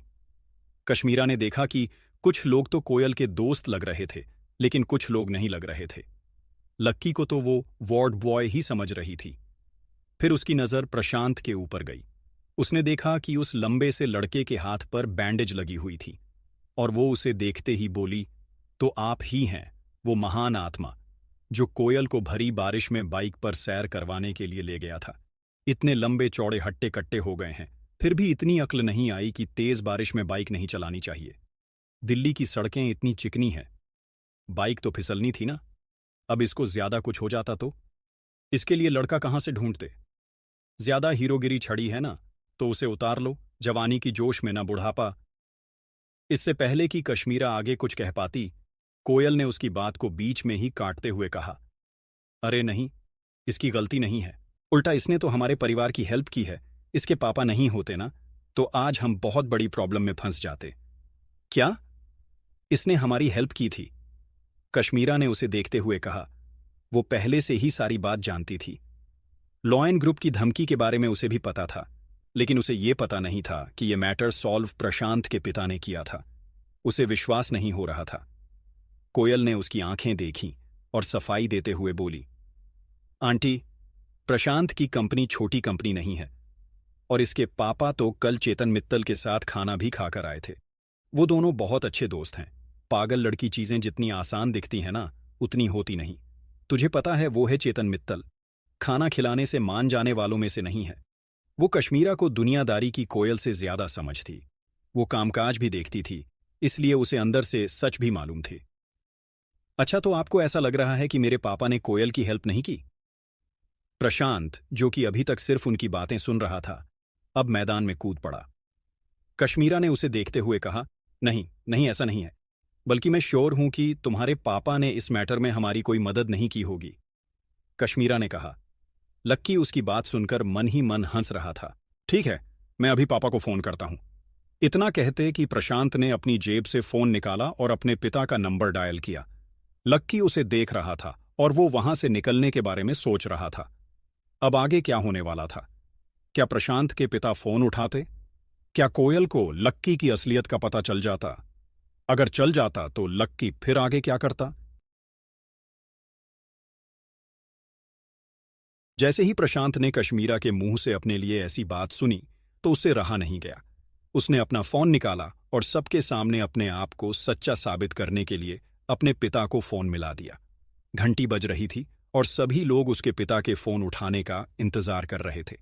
कश्मीरा ने देखा कि कुछ लोग तो कोयल के दोस्त लग रहे थे, लेकिन कुछ लोग नहीं लग रहे थे। लक्की को तो वो वार्ड बॉय ही समझ रही थी। फिर उसकी नजर प्रशांत के ऊपर गई। उसने देखा कि उस लंबे से लड़के के हाथ पर बैंडेज लगी हुई थी और वो उसे देखते ही बोली, तो आप ही हैं वो महान आत्मा जो कोयल को भरी बारिश में बाइक पर सैर करवाने के लिए ले गया था। इतने लंबे चौड़े हट्टे कट्टे हो गए हैं, फिर भी इतनी अक्ल नहीं आई कि तेज बारिश में बाइक नहीं चलानी चाहिए। दिल्ली की सड़कें इतनी चिकनी हैं, बाइक तो फिसलनी थी ना। अब इसको ज्यादा कुछ हो जाता तो इसके लिए लड़का कहां से ढूंढते। ज्यादा हीरोगिरी छड़ी है ना, तो उसे उतार लो, जवानी की जोश में ना बुढ़ापा। इससे पहले कि कश्मीरा आगे कुछ कह पाती, कोयल ने उसकी बात को बीच में ही काटते हुए कहा, अरे नहीं, इसकी गलती नहीं है। उल्टा इसने तो हमारे परिवार की हेल्प की है। इसके पापा नहीं होते ना, तो आज हम बहुत बड़ी प्रॉब्लम में फंस जाते। क्या? इसने हमारी हेल्प की थी? कश्मीरा ने उसे देखते हुए कहा। वो पहले से ही सारी बात जानती थी। लॉयन ग्रुप की धमकी के बारे में उसे भी पता था, लेकिन उसे ये पता नहीं था कि ये मैटर सॉल्व प्रशांत के पिता ने किया था। उसे विश्वास नहीं हो रहा था। कोयल ने उसकी आंखें देखीं और सफाई देते हुए बोली, आंटी, प्रशांत की कंपनी छोटी कंपनी नहीं है और इसके पापा तो कल चेतन मित्तल के साथ खाना भी खाकर आए थे। वो दोनों बहुत अच्छे दोस्त हैं। पागल लड़की चीजें जितनी आसान दिखती हैं ना, उतनी होती नहीं। तुझे पता है वो है चेतन मित्तल, खाना खिलाने से मान जाने वालों में से नहीं है। वो कश्मीरा को दुनियादारी की कोयल से ज्यादा समझ थी। वो कामकाज भी देखती थी, इसलिए उसे अंदर से सच भी मालूम थे। अच्छा, तो आपको ऐसा लग रहा है कि मेरे पापा ने कोयल की हेल्प नहीं की? प्रशांत, जो कि अभी तक सिर्फ उनकी बातें सुन रहा था, अब मैदान में कूद पड़ा। कश्मीरा ने उसे देखते हुए कहा, नहीं नहीं, ऐसा नहीं है। बल्कि मैं श्योर हूं कि तुम्हारे पापा ने इस मैटर में हमारी कोई मदद नहीं की होगी, कश्मीरा ने कहा। लक्की उसकी बात सुनकर मन ही मन हंस रहा था। ठीक है, मैं अभी पापा को फोन करता हूं। इतना कहते कि प्रशांत ने अपनी जेब से फोन निकाला और अपने पिता का नंबर डायल किया। लक्की उसे देख रहा था और वो वहां से निकलने के बारे में सोच रहा था। अब आगे क्या होने वाला था? क्या प्रशांत के पिता फोन उठाते? क्या कोयल को लक्की की असलियत का पता चल जाता? अगर चल जाता तो लक्की फिर आगे क्या करता? जैसे ही प्रशांत ने कश्मीरा के मुंह से अपने लिए ऐसी बात सुनी तो उससे रहा नहीं गया। उसने अपना फोन निकाला और सबके सामने अपने आप को सच्चा साबित करने के लिए अपने पिता को फोन मिला दिया। घंटी बज रही थी और सभी लोग उसके पिता के फोन उठाने का इंतजार कर रहे थे।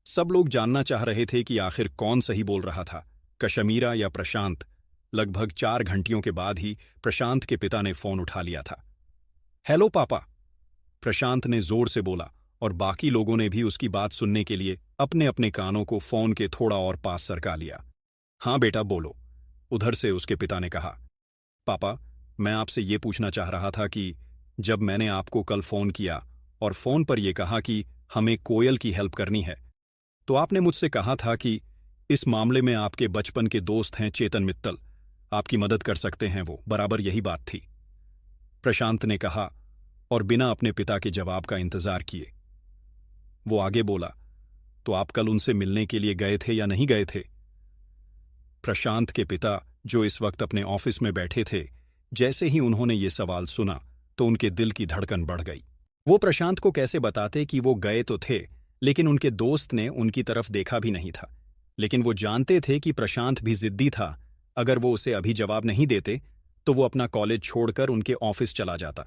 सब लोग जानना चाह रहे थे कि आखिर कौन सही बोल रहा था, कश्मीरा या प्रशांत। लगभग 4 घंटियों के बाद ही प्रशांत के पिता ने फोन उठा लिया था। हेलो पापा, प्रशांत ने जोर से बोला और बाकी लोगों ने भी उसकी बात सुनने के लिए अपने अपने कानों को फोन के थोड़ा और पास सरका लिया। हाँ बेटा बोलो, उधर से उसके पिता ने कहा। पापा, मैं आपसे ये पूछना चाह रहा था कि जब मैंने आपको कल फोन किया और फोन पर यह कहा कि हमें कोयल की हेल्प करनी है, तो आपने मुझसे कहा था कि इस मामले में आपके बचपन के दोस्त हैं चेतन मित्तल, आपकी मदद कर सकते हैं। वो बराबर यही बात थी, प्रशांत ने कहा और बिना अपने पिता के जवाब का इंतजार किए वो आगे बोला, तो आप कल उनसे मिलने के लिए गए थे या नहीं गए थे? प्रशांत के पिता, जो इस वक्त अपने ऑफिस में बैठे थे, जैसे ही उन्होंने ये सवाल सुना तो उनके दिल की धड़कन बढ़ गई। वो प्रशांत को कैसे बताते कि वो गए तो थे, लेकिन उनके दोस्त ने उनकी तरफ देखा भी नहीं था। लेकिन वो जानते थे कि प्रशांत भी जिद्दी था। अगर वो उसे अभी जवाब नहीं देते तो वो अपना कॉलेज छोड़कर उनके ऑफिस चला जाता।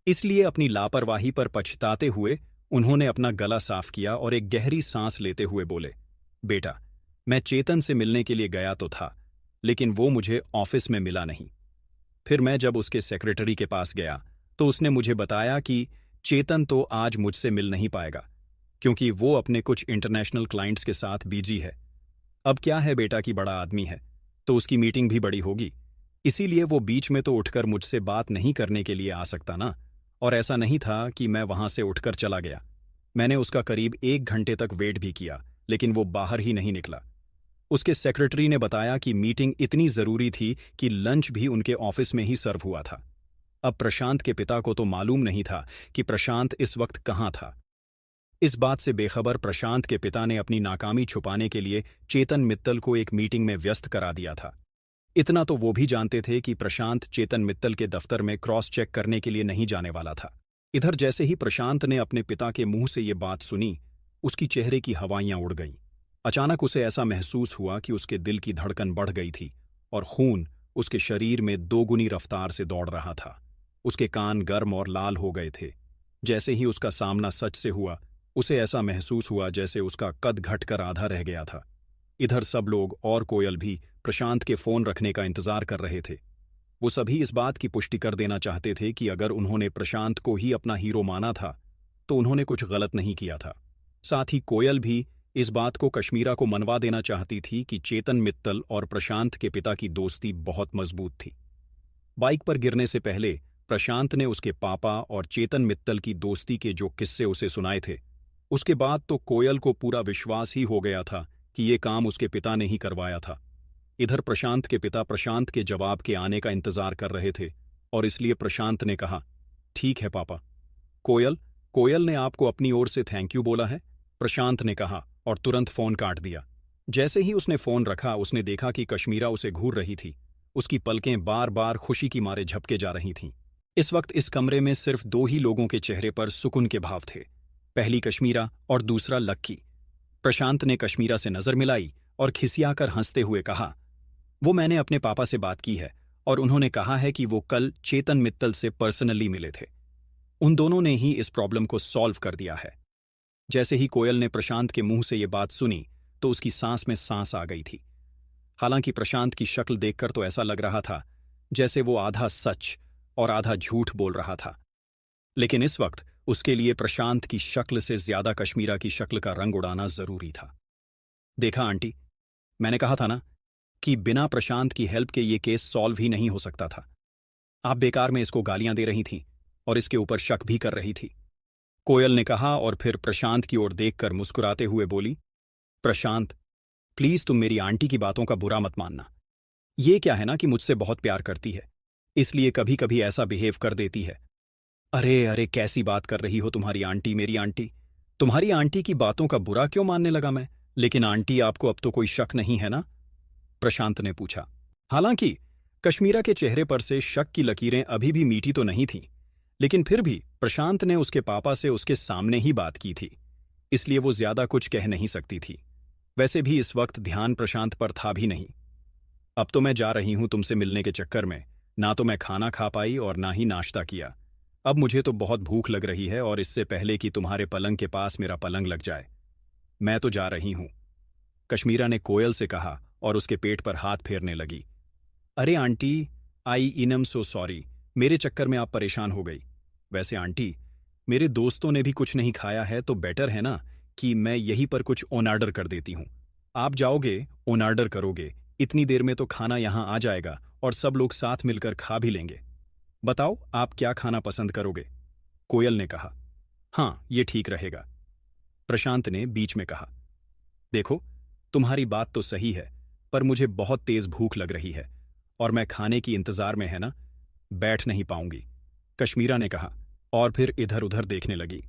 इसलिए अपनी लापरवाही पर पछताते हुए उन्होंने अपना गला साफ किया और एक गहरी सांस लेते हुए बोले, बेटा, मैं चेतन से मिलने के लिए गया तो था, लेकिन वो मुझे ऑफिस में मिला नहीं। फिर मैं जब उसके सेक्रेटरी के पास गया तो उसने मुझे बताया कि चेतन तो आज मुझसे मिल नहीं पाएगा, क्योंकि वो अपने कुछ इंटरनेशनल क्लाइंट्स के साथ बिजी है। अब क्या है बेटा कि बड़ा आदमी है, तो उसकी मीटिंग भी बड़ी होगी, इसीलिए वो बीच में तो उठकर मुझसे बात नहीं करने के लिए आ सकता ना। और ऐसा नहीं था कि मैं वहां से उठकर चला गया। मैंने उसका करीब 1 घंटे तक वेट भी किया, लेकिन वो बाहर ही नहीं निकला। उसके सेक्रेटरी ने बताया कि मीटिंग इतनी जरूरी थी कि लंच भी उनके ऑफिस में ही सर्व हुआ था। अब प्रशांत के पिता को तो मालूम नहीं था कि प्रशांत इस वक्त कहाँ था। इस बात से बेखबर प्रशांत के पिता ने अपनी नाकामी छुपाने के लिए चेतन मित्तल को एक मीटिंग में व्यस्त करा दिया था। इतना तो वो भी जानते थे कि प्रशांत चेतन मित्तल के दफ्तर में क्रॉस चेक करने के लिए नहीं जाने वाला था। इधर जैसे ही प्रशांत ने अपने पिता के मुंह से ये बात सुनी, उसकी चेहरे की हवाइयां उड़ गईं। अचानक उसे ऐसा महसूस हुआ कि उसके दिल की धड़कन बढ़ गई थी और खून उसके शरीर में दोगुनी रफ्तार से दौड़ रहा था। उसके कान गर्म और लाल हो गए थे। जैसे ही उसका सामना सच से हुआ, उसे ऐसा महसूस हुआ जैसे उसका कद घटकर आधा रह गया था। इधर सब लोग और कोयल भी प्रशांत के फोन रखने का इंतजार कर रहे थे। वो सभी इस बात की पुष्टि कर देना चाहते थे कि अगर उन्होंने प्रशांत को ही अपना हीरो माना था तो उन्होंने कुछ गलत नहीं किया था। साथ ही कोयल भी इस बात को कश्मीरा को मनवा देना चाहती थी कि चेतन मित्तल और प्रशांत के पिता की दोस्ती बहुत मजबूत थी। बाइक पर गिरने से पहले प्रशांत ने उसके पापा और चेतन मित्तल की दोस्ती के जो किस्से उसे सुनाए थे, उसके बाद तो कोयल को पूरा विश्वास ही हो गया था कि ये काम उसके पिता ने ही करवाया था। इधर प्रशांत के पिता प्रशांत के जवाब के आने का इंतजार कर रहे थे और इसलिए प्रशांत ने कहा, ठीक है पापा। कोयल कोयल ने आपको अपनी ओर से थैंक यू बोला है, प्रशांत ने कहा और तुरंत फोन काट दिया। जैसे ही उसने फोन रखा, उसने देखा कि कश्मीरा उसे घूर रही थी। उसकी पलकें बार बार खुशी की मारे झपके जा रही थीं। इस वक्त इस कमरे में सिर्फ 2 ही लोगों के चेहरे पर सुकून के भाव थे, पहली कश्मीरा और दूसरा लक्की। प्रशांत ने कश्मीरा से नजर मिलाई और खिसियाकर हंसते हुए कहा, वो मैंने अपने पापा से बात की है और उन्होंने कहा है कि वो कल चेतन मित्तल से पर्सनली मिले थे। उन दोनों ने ही इस प्रॉब्लम को सॉल्व कर दिया है। जैसे ही कोयल ने प्रशांत के मुंह से ये बात सुनी तो उसकी सांस में सांस आ गई थी। हालांकि प्रशांत की शक्ल देखकर तो ऐसा लग रहा था जैसे वो आधा सच और आधा झूठ बोल रहा था, लेकिन इस वक्त उसके लिए प्रशांत की शक्ल से ज्यादा कश्मीरा की शक्ल का रंग उड़ाना जरूरी था। देखा आंटी, मैंने कहा था ना कि बिना प्रशांत की हेल्प के ये केस सॉल्व ही नहीं हो सकता था। आप बेकार में इसको गालियां दे रही थीं और इसके ऊपर शक भी कर रही थी, कोयल ने कहा और फिर प्रशांत की ओर देखकर मुस्कुराते हुए बोली, प्रशांत, प्लीज तुम मेरी आंटी की बातों का बुरा मत मानना। ये क्या है ना कि मुझसे बहुत प्यार करती है, इसलिए कभी कभी ऐसा बिहेव कर देती है। अरे अरे, कैसी बात कर रही हो तुम्हारी आंटी, मेरी आंटी। तुम्हारी आंटी की बातों का बुरा क्यों मानने लगा मैं? लेकिन आंटी, आपको अब तो कोई शक नहीं है ना? प्रशांत ने पूछा। हालांकि कश्मीरा के चेहरे पर से शक की लकीरें अभी भी मीठी तो नहीं थीं, लेकिन फिर भी प्रशांत ने उसके पापा से उसके सामने ही बात की थी, इसलिए वो ज्यादा कुछ कह नहीं सकती थी। वैसे भी इस वक्त ध्यान प्रशांत पर था भी नहीं। अब तो मैं जा रही हूं तुमसे मिलने के चक्कर में, ना तो मैं खाना खा पाई और ना ही नाश्ता किया। अब मुझे तो बहुत भूख लग रही है और इससे पहले कि तुम्हारे पलंग के पास मेरा पलंग लग जाए, मैं तो जा रही हूं, कश्मीरा ने कोयल से कहा और उसके पेट पर हाथ फेरने लगी। अरे आंटी, आई इनम सो सॉरी, मेरे चक्कर में आप परेशान हो गई। वैसे आंटी, मेरे दोस्तों ने भी कुछ नहीं खाया है तो बेटर है ना कि मैं यहीं पर कुछ ऑन ऑर्डर कर देती हूँ। आप जाओगे, ऑन ऑर्डर करोगे, इतनी देर में तो खाना यहाँ आ जाएगा और सब लोग साथ मिलकर खा भी लेंगे। बताओ आप क्या खाना पसंद करोगे? कोयल ने कहा। हाँ, ये ठीक रहेगा, प्रशांत ने बीच में कहा। देखो, तुम्हारी बात तो सही है, पर मुझे बहुत तेज भूख लग रही है और मैं खाने की इंतजार में है ना, बैठ नहीं पाऊंगी, कश्मीरा ने कहा और फिर इधर उधर देखने लगी।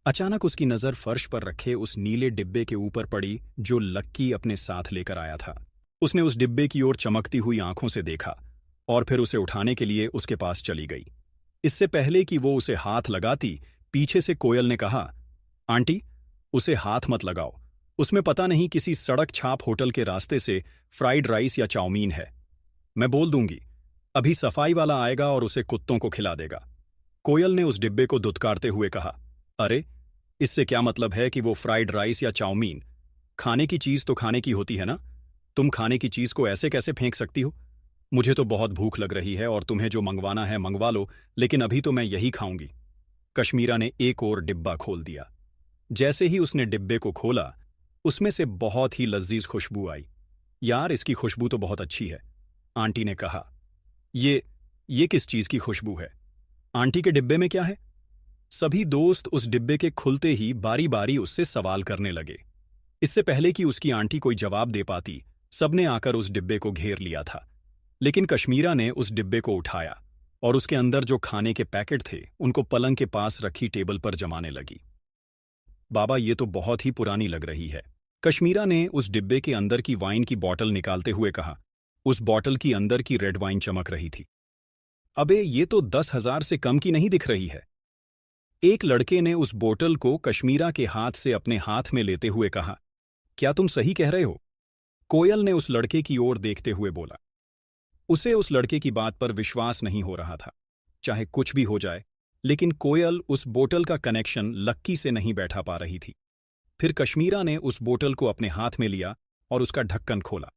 अचानक उसकी नजर फर्श पर रखे उस नीले डिब्बे के ऊपर पड़ी जो लक्की अपने साथ लेकर आया था। उसने उस डिब्बे की ओर चमकती हुई आंखों से देखा और फिर उसे उठाने के लिए उसके पास चली गई। इससे पहले कि वो उसे हाथ लगाती, पीछे से कोयल ने कहा, आंटी, उसे हाथ मत लगाओ, उसमें पता नहीं किसी सड़क छाप होटल के रास्ते से फ्राइड राइस या चाउमीन है। मैं बोल दूंगी, अभी सफाई वाला आएगा और उसे कुत्तों को खिला देगा। कोयल ने उस डिब्बे को धुतकारते हुए कहा। अरे, इससे क्या मतलब है कि वो फ्राइड राइस या चाउमीन? खाने की चीज तो खाने की होती है ना। तुम खाने की चीज को ऐसे कैसे फेंक सकती हो? मुझे तो बहुत भूख लग रही है और तुम्हें जो मंगवाना है मंगवा लो, लेकिन अभी तो मैं यही खाऊंगी। कश्मीरा ने एक और डिब्बा खोल दिया। जैसे ही उसने डिब्बे को खोला, उसमें से बहुत ही लजीज खुशबू आई। यार, इसकी खुशबू तो बहुत अच्छी है, आंटी ने कहा। ये ये किस चीज की खुशबू है? आंटी के डिब्बे में क्या है? सभी दोस्त उस डिब्बे के खुलते ही बारी बारी उससे सवाल करने लगे। इससे पहले कि उसकी आंटी कोई जवाब दे पाती, सबने आकर उस डिब्बे को घेर लिया था। लेकिन कश्मीरा ने उस डिब्बे को उठाया और उसके अंदर जो खाने के पैकेट थे उनको पलंग के पास रखी टेबल पर जमाने लगी। बाबा, ये तो बहुत ही पुरानी लग रही है, कश्मीरा ने उस डिब्बे के अंदर की वाइन की बॉटल निकालते हुए कहा। उस बॉटल की अंदर की रेड वाइन चमक रही थी। अबे, ये तो 10,000 से कम की नहीं दिख रही है। एक लड़के ने उस बोतल को कश्मीरा के हाथ से अपने हाथ में लेते हुए कहा। क्या तुम सही कह रहे हो? कोयल ने उस लड़के की ओर देखते हुए बोला। उसे उस लड़के की बात पर विश्वास नहीं हो रहा था। चाहे कुछ भी हो जाए, लेकिन कोयल उस बोतल का कनेक्शन लक्की से नहीं बैठा पा रही थी। फिर कश्मीरा ने उस बोतल को अपने हाथ में लिया और उसका ढक्कन खोला।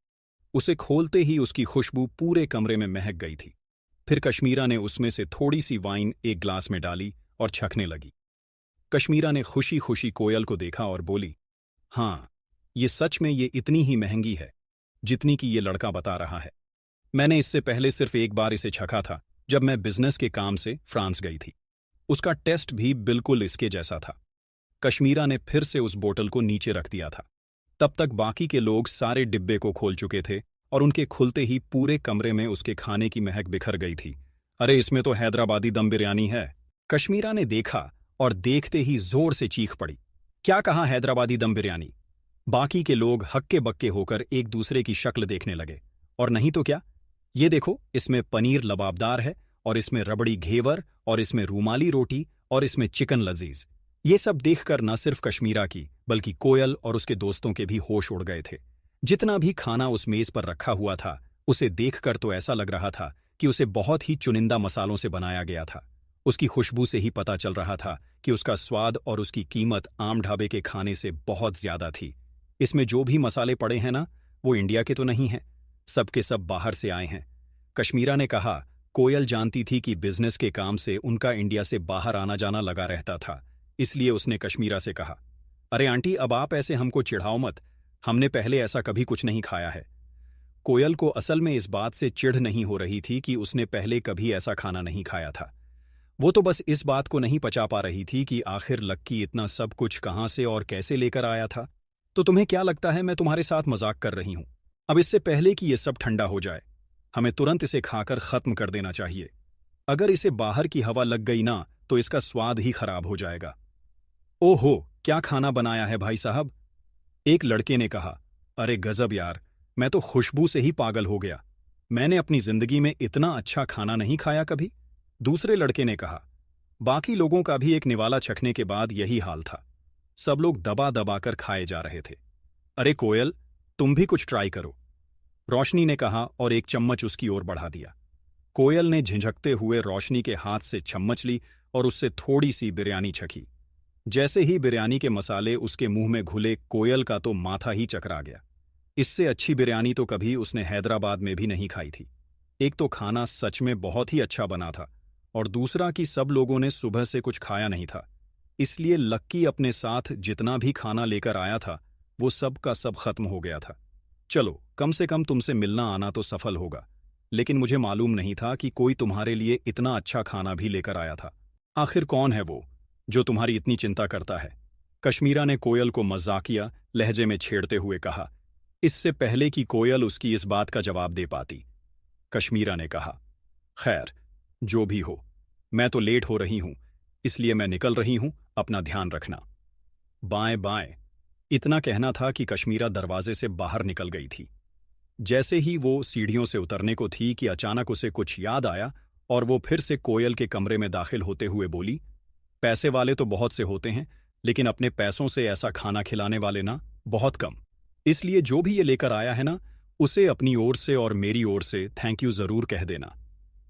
उसे खोलते ही उसकी खुशबू पूरे कमरे में महक गई थी। फिर कश्मीरा ने उसमें से थोड़ी सी वाइन एक ग्लास में डाली और छकने लगी। कश्मीरा ने खुशी खुशी कोयल को देखा और बोली, हाँ, ये सच में ये इतनी ही महंगी है जितनी कि ये लड़का बता रहा है। मैंने इससे पहले सिर्फ एक बार इसे छका था, जब मैं बिजनेस के काम से फ्रांस गई थी। उसका टेस्ट भी बिल्कुल इसके जैसा था। कश्मीरा ने फिर से उस बोतल को नीचे रख दिया था। तब तक बाकी के लोग सारे डिब्बे को खोल चुके थे और उनके खुलते ही पूरे कमरे में उसके खाने की महक बिखर गई थी। अरे, इसमें तो हैदराबादी दम बिरयानी है। कश्मीरा ने देखा और देखते ही जोर से चीख पड़ी। क्या कहा, हैदराबादी दम बिरयानी? बाकी के लोग हक्के बक्के होकर एक दूसरे की शक्ल देखने लगे। और नहीं तो क्या, ये देखो, इसमें पनीर लबाबदार है और इसमें रबड़ी घेवर और इसमें रूमाली रोटी और इसमें चिकन लजीज। ये सब देखकर न सिर्फ कश्मीरा की बल्कि कोयल और उसके दोस्तों के भी होश उड़ गए थे। जितना भी खाना उस मेज पर रखा हुआ था, उसे देखकर तो ऐसा लग रहा था कि उसे बहुत ही चुनिंदा मसालों से बनाया गया था। उसकी खुशबू से ही पता चल रहा था कि उसका स्वाद और उसकी कीमत आम ढाबे के खाने से बहुत ज्यादा थी। इसमें जो भी मसाले पड़े हैं ना, वो इंडिया के तो नहीं हैं, सबके सब बाहर से आए हैं। कश्मीरा ने कहा। कोयल जानती थी कि बिजनेस के काम से उनका इंडिया से बाहर आना जाना लगा रहता था, इसलिए उसने कश्मीरा से कहा, अरे आंटी, अब आप ऐसे हमको चिढ़ाओ मत, हमने पहले ऐसा कभी कुछ नहीं खाया है। कोयल को असल में इस बात से चिढ़ नहीं हो रही थी कि उसने पहले कभी ऐसा खाना नहीं खाया था। वो तो बस इस बात को नहीं पचा पा रही थी कि आखिर लक्की इतना सब कुछ कहाँ से और कैसे लेकर आया था। तो तुम्हें क्या लगता है मैं तुम्हारे साथ मजाक कर रही हूं? अब इससे पहले कि ये सब ठंडा हो जाए, हमें तुरंत इसे खाकर खत्म कर देना चाहिए। अगर इसे बाहर की हवा लग गई ना, तो इसका स्वाद ही खराब हो जाएगा। ओहो, क्या खाना बनाया है भाई साहब? एक लड़के ने कहा। अरे गजब यार, मैं तो खुशबू से ही पागल हो गया। मैंने अपनी जिंदगी में इतना अच्छा खाना नहीं खाया कभी। दूसरे लड़के ने कहा। बाकी लोगों का भी एक निवाला चखने के बाद यही हाल था। सब लोग दबा दबा कर खाए जा रहे थे। अरे कोयल, तुम भी कुछ ट्राई करो, रोशनी ने कहा और एक चम्मच उसकी ओर बढ़ा दिया। कोयल ने झिझकते हुए रोशनी के हाथ से चम्मच ली और उससे थोड़ी सी बिरयानी चखी। जैसे ही बिरयानी के मसाले उसके मुंह में घुले, कोयल का तो माथा ही चकरा गया। इससे अच्छी बिरयानी तो कभी उसने हैदराबाद में भी नहीं खाई थी। एक तो खाना सच में बहुत ही अच्छा बना था और दूसरा कि सब लोगों ने सुबह से कुछ खाया नहीं था, इसलिए लक्की अपने साथ जितना भी खाना लेकर आया था वो सब का सब खत्म हो गया था। चलो, कम से कम तुमसे मिलना आना तो सफल होगा, लेकिन मुझे मालूम नहीं था कि कोई तुम्हारे लिए इतना अच्छा खाना भी लेकर आया था। आखिर कौन है वो जो तुम्हारी इतनी चिंता करता है? कश्मीरा ने कोयल को मजाकिया लहजे में छेड़ते हुए कहा, इससे पहले कि कोयल उसकी इस बात का जवाब दे पाती। कश्मीरा ने कहा, खैर, जो भी हो, मैं तो लेट हो रही हूं, इसलिए मैं निकल रही हूं, अपना ध्यान रखना। बाएं बाएं। इतना कहना था कि कश्मीरा दरवाजे से बाहर निकल गई थी। जैसे ही वो सीढ़ियों से उतरने को थी कि अचानक उसे कुछ याद आया और वो फिर से कोयल के कमरे में दाखिल होते हुए बोली, पैसे वाले तो बहुत से होते हैं, लेकिन अपने पैसों से ऐसा खाना खिलाने वाले ना, बहुत कम। इसलिए जो भी ये लेकर आया है ना, उसे अपनी ओर से और मेरी ओर से थैंक यू जरूर कह देना,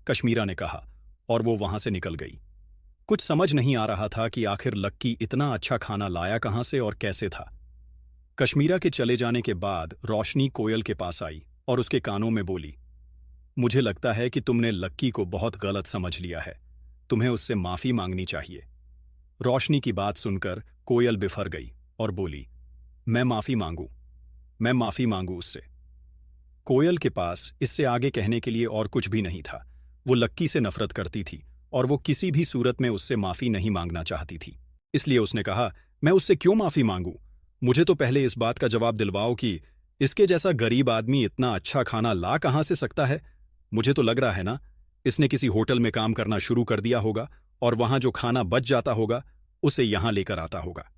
कश्मीरा ने कहा और वो वहां से निकल गई। कुछ समझ नहीं आ रहा था कि आखिर लक्की इतना अच्छा खाना लाया कहाँ से और कैसे था। कश्मीरा के चले जाने के बाद रोशनी कोयल के पास आई और उसके कानों में बोली, मुझे लगता है कि तुमने लक्की को बहुत गलत समझ लिया है। तुम्हें उससे माफी मांगनी चाहिए। रोशनी की बात सुनकर कोयल बिफर गई और बोली, मैं माफी मांगू उससे। कोयल के पास इससे आगे कहने के लिए और कुछ भी नहीं था। वो लक्की से नफरत करती थी और वो किसी भी सूरत में उससे माफी नहीं मांगना चाहती थी। इसलिए उसने कहा, मैं उससे क्यों माफी मांगू? मुझे तो पहले इस बात का जवाब दिलवाओ कि इसके जैसा गरीब आदमी इतना अच्छा खाना ला कहाँ से सकता है। मुझे तो लग रहा है ना, इसने किसी होटल में काम करना शुरू कर दिया होगा और वहां जो खाना बच जाता होगा उसे यहां लेकर आता होगा।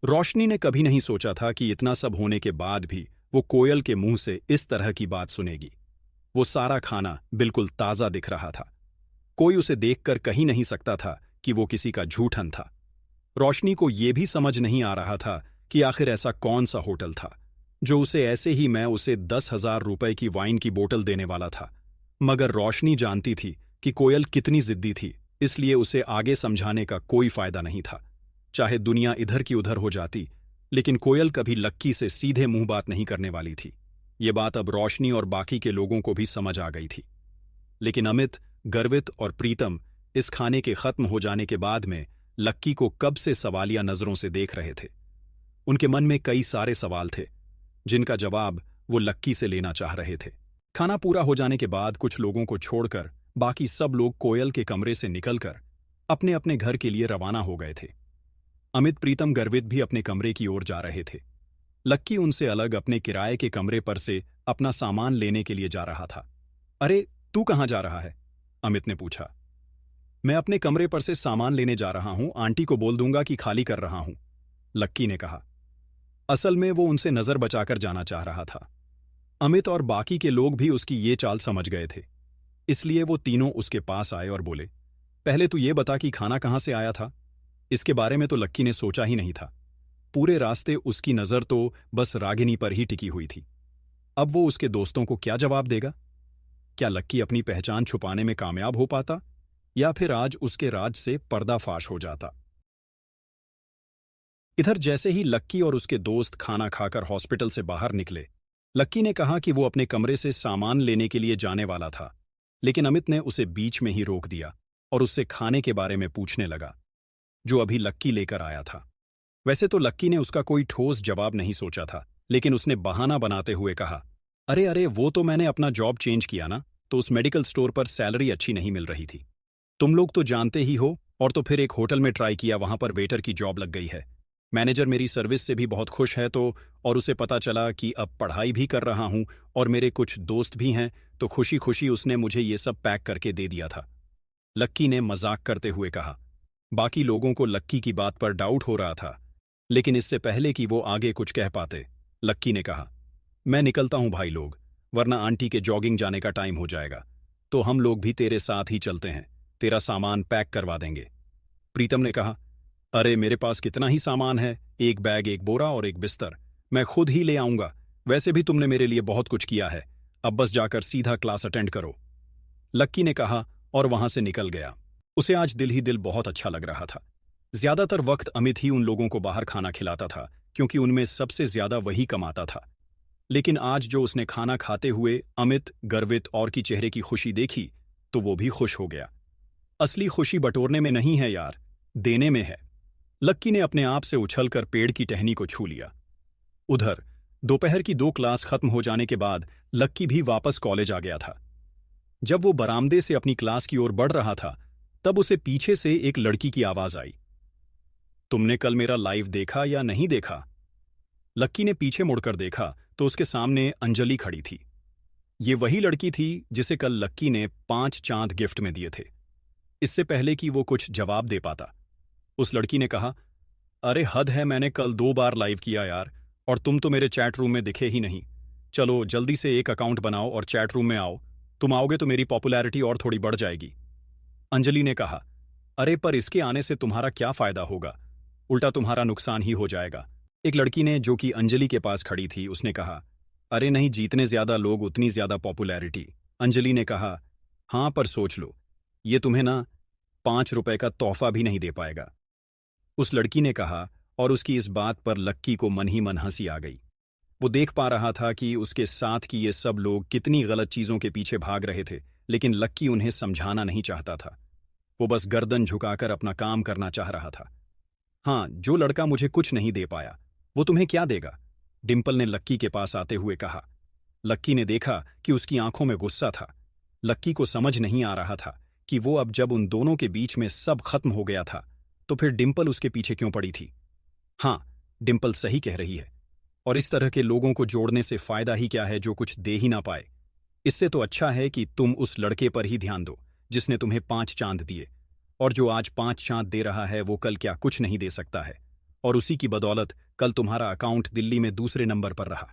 रोशनी ने कभी नहीं सोचा था कि इतना सब होने के बाद भी वो कोयल के मुंह से इस तरह की बात सुनेगी। वो सारा खाना बिल्कुल ताजा दिख रहा था। कोई उसे देखकर कही नहीं सकता था कि वो किसी का झूठन था। रोशनी को यह भी समझ नहीं आ रहा था कि आखिर ऐसा कौन सा होटल था जो उसे ऐसे ही मैं उसे 10,000 रुपए की वाइन की बोतल देने वाला था। मगर रोशनी जानती थी कि कोयल कितनी जिद्दी थी, इसलिए उसे आगे समझाने का कोई फायदा नहीं था। चाहे दुनिया इधर की उधर हो जाती, लेकिन कोयल कभी लक्की से सीधे मुंह बात नहीं करने वाली थी। ये बात अब रोशनी और बाकी के लोगों को भी समझ आ गई थी। लेकिन अमित, गर्वित और प्रीतम इस खाने के खत्म हो जाने के बाद में लक्की को कब से सवालिया नजरों से देख रहे थे। उनके मन में कई सारे सवाल थे जिनका जवाब वो लक्की से लेना चाह रहे थे। खाना पूरा हो जाने के बाद कुछ लोगों को छोड़कर बाकी सब लोग कोयल के कमरे से निकलकर अपने अपने घर के लिए रवाना हो गए थे। अमित, प्रीतम, गर्वित भी अपने कमरे की ओर जा रहे थे। लक्की उनसे अलग अपने किराए के कमरे पर से अपना सामान लेने के लिए जा रहा था। अरे, तू कहाँ जा रहा है? अमित ने पूछा। मैं अपने कमरे पर से सामान लेने जा रहा हूं, आंटी को बोल दूंगा कि खाली कर रहा हूं, लक्की ने कहा। असल में वो उनसे नजर बचाकर जाना चाह रहा था। अमित और बाकी के लोग भी उसकी ये चाल समझ गए थे, इसलिए वो तीनों उसके पास आए और बोले, पहले तू ये बता कि खाना कहाँ से आया था? इसके बारे में तो लक्की ने सोचा ही नहीं था। पूरे रास्ते उसकी नजर तो बस रागिनी पर ही टिकी हुई थी। अब वो उसके दोस्तों को क्या जवाब देगा? क्या लक्की अपनी पहचान छुपाने में कामयाब हो पाता, या फिर आज उसके राज से पर्दाफाश हो जाता? इधर जैसे ही लक्की और उसके दोस्त खाना खाकर हॉस्पिटल से बाहर निकले, लक्की ने कहा कि वो अपने कमरे से सामान लेने के लिए जाने वाला था, लेकिन अमित ने उसे बीच में ही रोक दिया और उससे खाने के बारे में पूछने लगा जो अभी लक्की लेकर आया था। वैसे तो लक्की ने उसका कोई ठोस जवाब नहीं सोचा था, लेकिन उसने बहाना बनाते हुए कहा, अरे अरे, वो तो मैंने अपना जॉब चेंज किया ना, तो उस मेडिकल स्टोर पर सैलरी अच्छी नहीं मिल रही थी। तुम लोग तो जानते ही हो, और तो फिर एक होटल में ट्राई किया, वहां पर वेटर की जॉब लग गई है। मैनेजर मेरी सर्विस से भी बहुत खुश है, तो और उसे पता चला कि अब पढ़ाई भी कर रहा हूं और मेरे कुछ दोस्त भी हैं, तो खुशी खुशी उसने मुझे ये सब पैक करके दे दिया था, लक्की ने मजाक करते हुए कहा। बाकी लोगों को लक्की की बात पर डाउट हो रहा था, लेकिन इससे पहले कि वो आगे कुछ कह पाते, लक्की ने कहा, मैं निकलता हूं भाई लोग, वरना आंटी के जॉगिंग जाने का टाइम हो जाएगा, तो हम लोग भी तेरे साथ ही चलते हैं, तेरा सामान पैक करवा देंगे। प्रीतम ने कहा, अरे मेरे पास कितना ही सामान है, एक बैग, एक बोरा और एक बिस्तर, मैं खुद ही ले आऊंगा। वैसे भी तुमने मेरे लिए बहुत कुछ किया है, अब बस जाकर सीधा क्लास अटेंड करो, लक्की ने कहा और वहां से निकल गया। उसे आज दिल ही दिल बहुत अच्छा लग रहा था। ज्यादातर वक्त अमित ही उन लोगों को बाहर खाना खिलाता था, क्योंकि उनमें सबसे ज्यादा वही कमाता था। लेकिन आज जो उसने खाना खाते हुए अमित, गर्वित और की चेहरे की खुशी देखी, तो वो भी खुश हो गया। असली खुशी बटोरने में नहीं है यार, देने में है। लक्की ने अपने आप से उछलकर पेड़ की टहनी को छू लिया। उधर दोपहर की 2 क्लास खत्म हो जाने के बाद लक्की भी वापस कॉलेज आ गया था। जब वो बरामदे से अपनी क्लास की ओर बढ़ रहा था, तब उसे पीछे से एक लड़की की आवाज आई, तुमने कल मेरा लाइव देखा या नहीं देखा? लक्की ने पीछे मुड़कर देखा तो उसके सामने अंजलि खड़ी थी। ये वही लड़की थी जिसे कल लक्की ने 5 चांद गिफ्ट में दिए थे। इससे पहले कि वो कुछ जवाब दे पाता, उस लड़की ने कहा, अरे हद है, मैंने कल 2 बार लाइव किया यार, और तुम तो मेरे चैट रूम में दिखे ही नहीं। चलो जल्दी से एक अकाउंट बनाओ और चैट रूम में आओ, तुम आओगे तो मेरी पॉपुलैरिटी और थोड़ी बढ़ जाएगी। अंजलि ने कहा, अरे पर इसके आने से तुम्हारा क्या फायदा होगा, उल्टा तुम्हारा नुकसान ही हो जाएगा। एक लड़की ने, जो कि अंजलि के पास खड़ी थी, उसने कहा, अरे नहीं, जितने ज्यादा लोग उतनी ज्यादा पॉपुलैरिटी। अंजलि ने कहा, हाँ पर सोच लो, ये तुम्हें ना 5 रुपए का तोहफा भी नहीं दे पाएगा। उस लड़की ने कहा, और उसकी इस बात पर लक्की को मन ही मन हंसी आ गई। वो देख पा रहा था कि उसके साथ की ये सब लोग कितनी गलत चीजों के पीछे भाग रहे थे, लेकिन लक्की उन्हें समझाना नहीं चाहता था। वो बस गर्दन झुकाकर अपना काम करना चाह रहा था। हाँ, जो लड़का मुझे कुछ नहीं दे पाया, वो तुम्हें क्या देगा? डिम्पल ने लक्की के पास आते हुए कहा। लक्की ने देखा कि उसकी आंखों में गुस्सा था। लक्की को समझ नहीं आ रहा था कि वो अब जब उन दोनों के बीच में सब खत्म हो गया था, तो फिर डिम्पल उसके पीछे क्यों पड़ी थी। हाँ, डिम्पल सही कह रही है। और इस तरह के लोगों को जोड़ने से फायदा ही क्या है जो कुछ दे ही ना पाए। इससे तो अच्छा है कि तुम उस लड़के पर ही ध्यान दो जिसने तुम्हें 5 चांद दिए, और जो आज 5 चांद दे रहा है वो कल क्या कुछ नहीं दे सकता है, और उसी की बदौलत कल तुम्हारा अकाउंट दिल्ली में दूसरे नंबर पर रहा।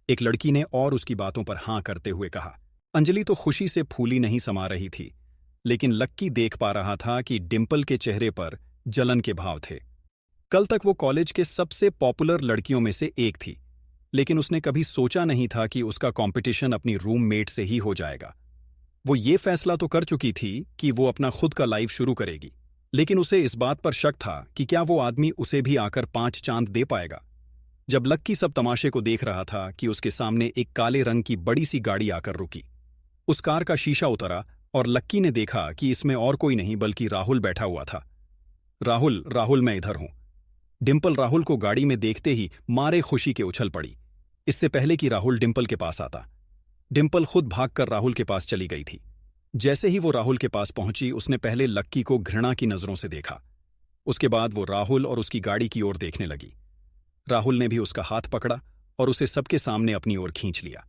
एक लड़की ने और उसकी बातों पर हाँ करते हुए कहा। अंजलि तो खुशी से फूली नहीं समा रही थी, लेकिन लक्की देख पा रहा था कि डिम्पल के चेहरे पर जलन के भाव थे। कल तक वो कॉलेज के सबसे पॉपुलर लड़कियों में से एक थी, लेकिन उसने कभी सोचा नहीं था कि उसका कंपटीशन अपनी रूममेट से ही हो जाएगा। वो ये फैसला तो कर चुकी थी कि वो अपना खुद का लाइफ शुरू करेगी, लेकिन उसे इस बात पर शक था कि क्या वो आदमी उसे भी आकर 5 चांद दे पाएगा। जब लक्की सब तमाशे को देख रहा था कि उसके सामने एक काले रंग की बड़ी सी गाड़ी आकर रुकी। उस कार का शीशा उतरा और लक्की ने देखा कि इसमें और कोई नहीं बल्कि राहुल बैठा हुआ था। राहुल, राहुल, मैं इधर हूं। डिम्पल राहुल को गाड़ी में देखते ही मारे खुशी के उछल पड़ी। इससे पहले कि राहुल डिम्पल के पास आता, डिम्पल खुद भागकर राहुल के पास चली गई थी। जैसे ही वो राहुल के पास पहुंची, उसने पहले लक्की को घृणा की नजरों से देखा। उसके बाद वो राहुल और उसकी गाड़ी की ओर देखने लगी। राहुल ने भी उसका हाथ पकड़ा और उसे सबके सामने अपनी ओर खींच लिया।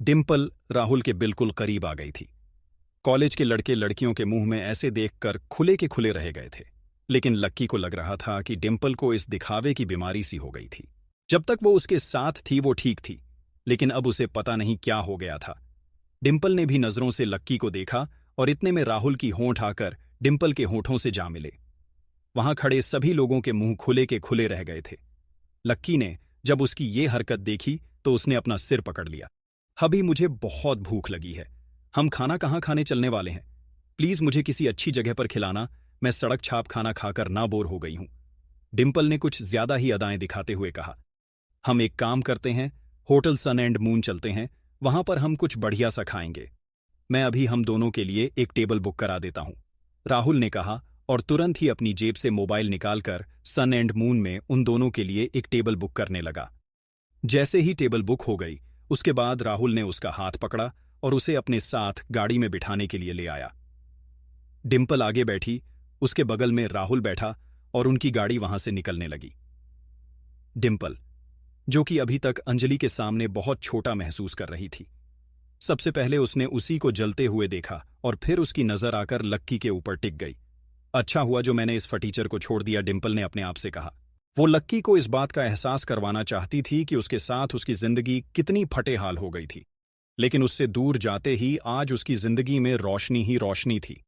डिम्पल राहुल के बिल्कुल करीब आ गई थी। कॉलेज के लड़के लड़कियों के मुंह में ऐसे देखकर खुले के खुले रह गए थे, लेकिन लक्की को लग रहा था कि डिम्पल को इस दिखावे की बीमारी सी हो गई थी। जब तक वो उसके साथ थी वो ठीक थी, लेकिन अब उसे पता नहीं क्या हो गया था। डिम्पल ने भी नजरों से लक्की को देखा और इतने में राहुल की होंठ आकर डिम्पल के होठों से जा मिले। वहां खड़े सभी लोगों के मुंह खुले के खुले रह गए थे। लक्की ने जब उसकी ये हरकत देखी तो उसने अपना सिर पकड़ लिया। अभी मुझे बहुत भूख लगी है। हम खाना कहाँ खाने चलने वाले हैं? प्लीज मुझे किसी अच्छी जगह पर खिलाना। मैं सड़क छाप खाना खाकर ना बोर हो गई हूं। डिम्पल ने कुछ ज्यादा ही अदाएं दिखाते हुए कहा। हम एक काम करते हैं, होटल सन एंड मून चलते हैं, वहां पर हम कुछ बढ़िया सा खाएंगे। मैं अभी हम दोनों के लिए एक टेबल बुक करा देता हूं, राहुल ने कहा, और तुरंत ही अपनी जेब से मोबाइल निकालकर सन एंड मून में उन दोनों के लिए एक टेबल बुक करने लगा। जैसे ही टेबल बुक हो गई, उसके बाद राहुल ने उसका हाथ पकड़ा और उसे अपने साथ गाड़ी में बिठाने के लिए ले आया। डिम्पल आगे बैठी, उसके बगल में राहुल बैठा और उनकी गाड़ी वहां से निकलने लगी। डिम्पल, जो कि अभी तक अंजलि के सामने बहुत छोटा महसूस कर रही थी, सबसे पहले उसने उसी को जलते हुए देखा और फिर उसकी नजर आकर लक्की के ऊपर टिक गई। अच्छा हुआ जो मैंने इस फटीचर को छोड़ दिया, डिम्पल ने अपने आप से कहा। वो लक्की को इस बात का एहसास करवाना चाहती थी कि उसके साथ उसकी जिंदगी कितनी फटेहाल हो गई थी, लेकिन उससे दूर जाते ही आज उसकी जिंदगी में रोशनी ही रोशनी थी।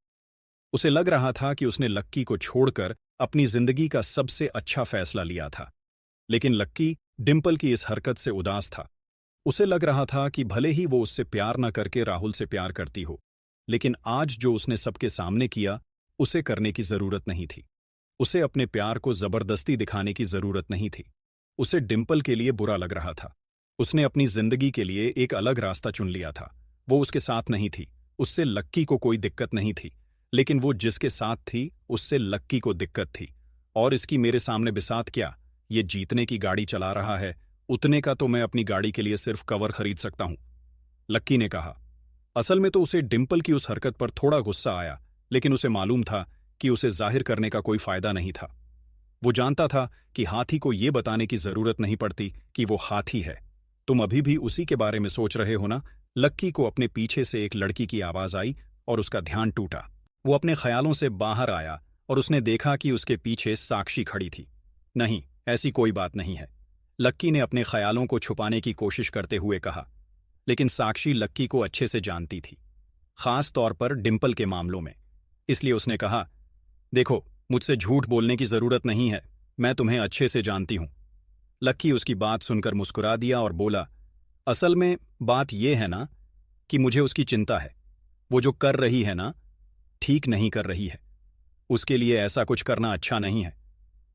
उसे लग रहा था कि उसने लक्की को छोड़कर अपनी जिंदगी का सबसे अच्छा फैसला लिया था, लेकिन लक्की डिम्पल की इस हरकत से उदास था। उसे लग रहा था कि भले ही वो उससे प्यार न करके राहुल से प्यार करती हो, लेकिन आज जो उसने सबके सामने किया उसे करने की जरूरत नहीं थी। उसे अपने प्यार को जबरदस्ती दिखाने की जरूरत नहीं थी। उसे डिम्पल के लिए बुरा लग रहा था। उसने अपनी जिंदगी के लिए एक अलग रास्ता चुन लिया था। वो उसके साथ नहीं थी, उससे लक्की को कोई दिक्कत नहीं थी, लेकिन वो जिसके साथ थी उससे लक्की को दिक्कत थी। और इसकी मेरे सामने बिसात क्या, ये जीतने की गाड़ी चला रहा है, उतने का तो मैं अपनी गाड़ी के लिए सिर्फ कवर खरीद सकता हूं, लक्की ने कहा। असल में तो उसे डिम्पल की उस हरकत पर थोड़ा गुस्सा आया, लेकिन उसे मालूम था कि उसे जाहिर करने का कोई फायदा नहीं था। वो जानता था कि हाथी को ये बताने की जरूरत नहीं पड़ती कि वो हाथी है। तुम अभी भी उसी के बारे में सोच रहे हो ना? लक्की को अपने पीछे से एक लड़की की आवाज आई और उसका ध्यान टूटा। वो अपने ख्यालों से बाहर आया और उसने देखा कि उसके पीछे साक्षी खड़ी थी। नहीं, ऐसी कोई बात नहीं है, लक्की ने अपने ख्यालों को छुपाने की कोशिश करते हुए कहा। लेकिन साक्षी लक्की को अच्छे से जानती थी, खास तौर पर डिम्पल के मामलों में। इसलिए उसने कहा, देखो, मुझसे झूठ बोलने की जरूरत नहीं है, मैं तुम्हें अच्छे से जानती हूं। लक्की उसकी बात सुनकर मुस्कुरा दिया और बोला, असल में बात यह है ना कि मुझे उसकी चिंता है। वो जो कर रही है ना, ठीक नहीं कर रही है। उसके लिए ऐसा कुछ करना अच्छा नहीं है।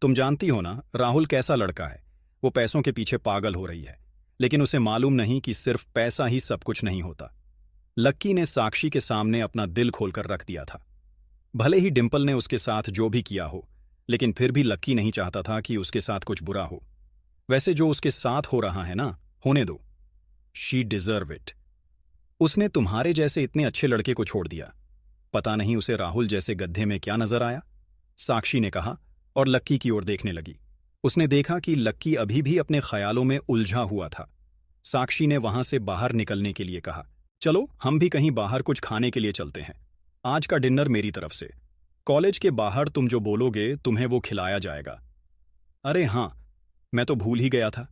तुम जानती हो ना राहुल कैसा लड़का है। वो पैसों के पीछे पागल हो रही है, लेकिन उसे मालूम नहीं कि सिर्फ पैसा ही सब कुछ नहीं होता। लक्की ने साक्षी के सामने अपना दिल खोलकर रख दिया था। भले ही डिंपल ने उसके साथ जो भी किया हो, लेकिन फिर भी लक्की नहीं चाहता था कि उसके साथ कुछ बुरा हो। वैसे जो उसके साथ हो रहा है ना, होने दो। She deserve it. उसने तुम्हारे जैसे इतने अच्छे लड़के को छोड़ दिया। पता नहीं उसे राहुल जैसे गड्ढे में क्या नजर आया, साक्षी ने कहा और लक्की की ओर देखने लगी। उसने देखा कि लक्की अभी भी अपने ख्यालों में उलझा हुआ था। साक्षी ने वहां से बाहर निकलने के लिए कहा, चलो हम भी कहीं बाहर कुछ खाने के लिए चलते हैं। आज का डिनर मेरी तरफ से। कॉलेज के बाहर तुम जो बोलोगे तुम्हें वो खिलाया जाएगा। अरे हाँ, मैं तो भूल ही गया था।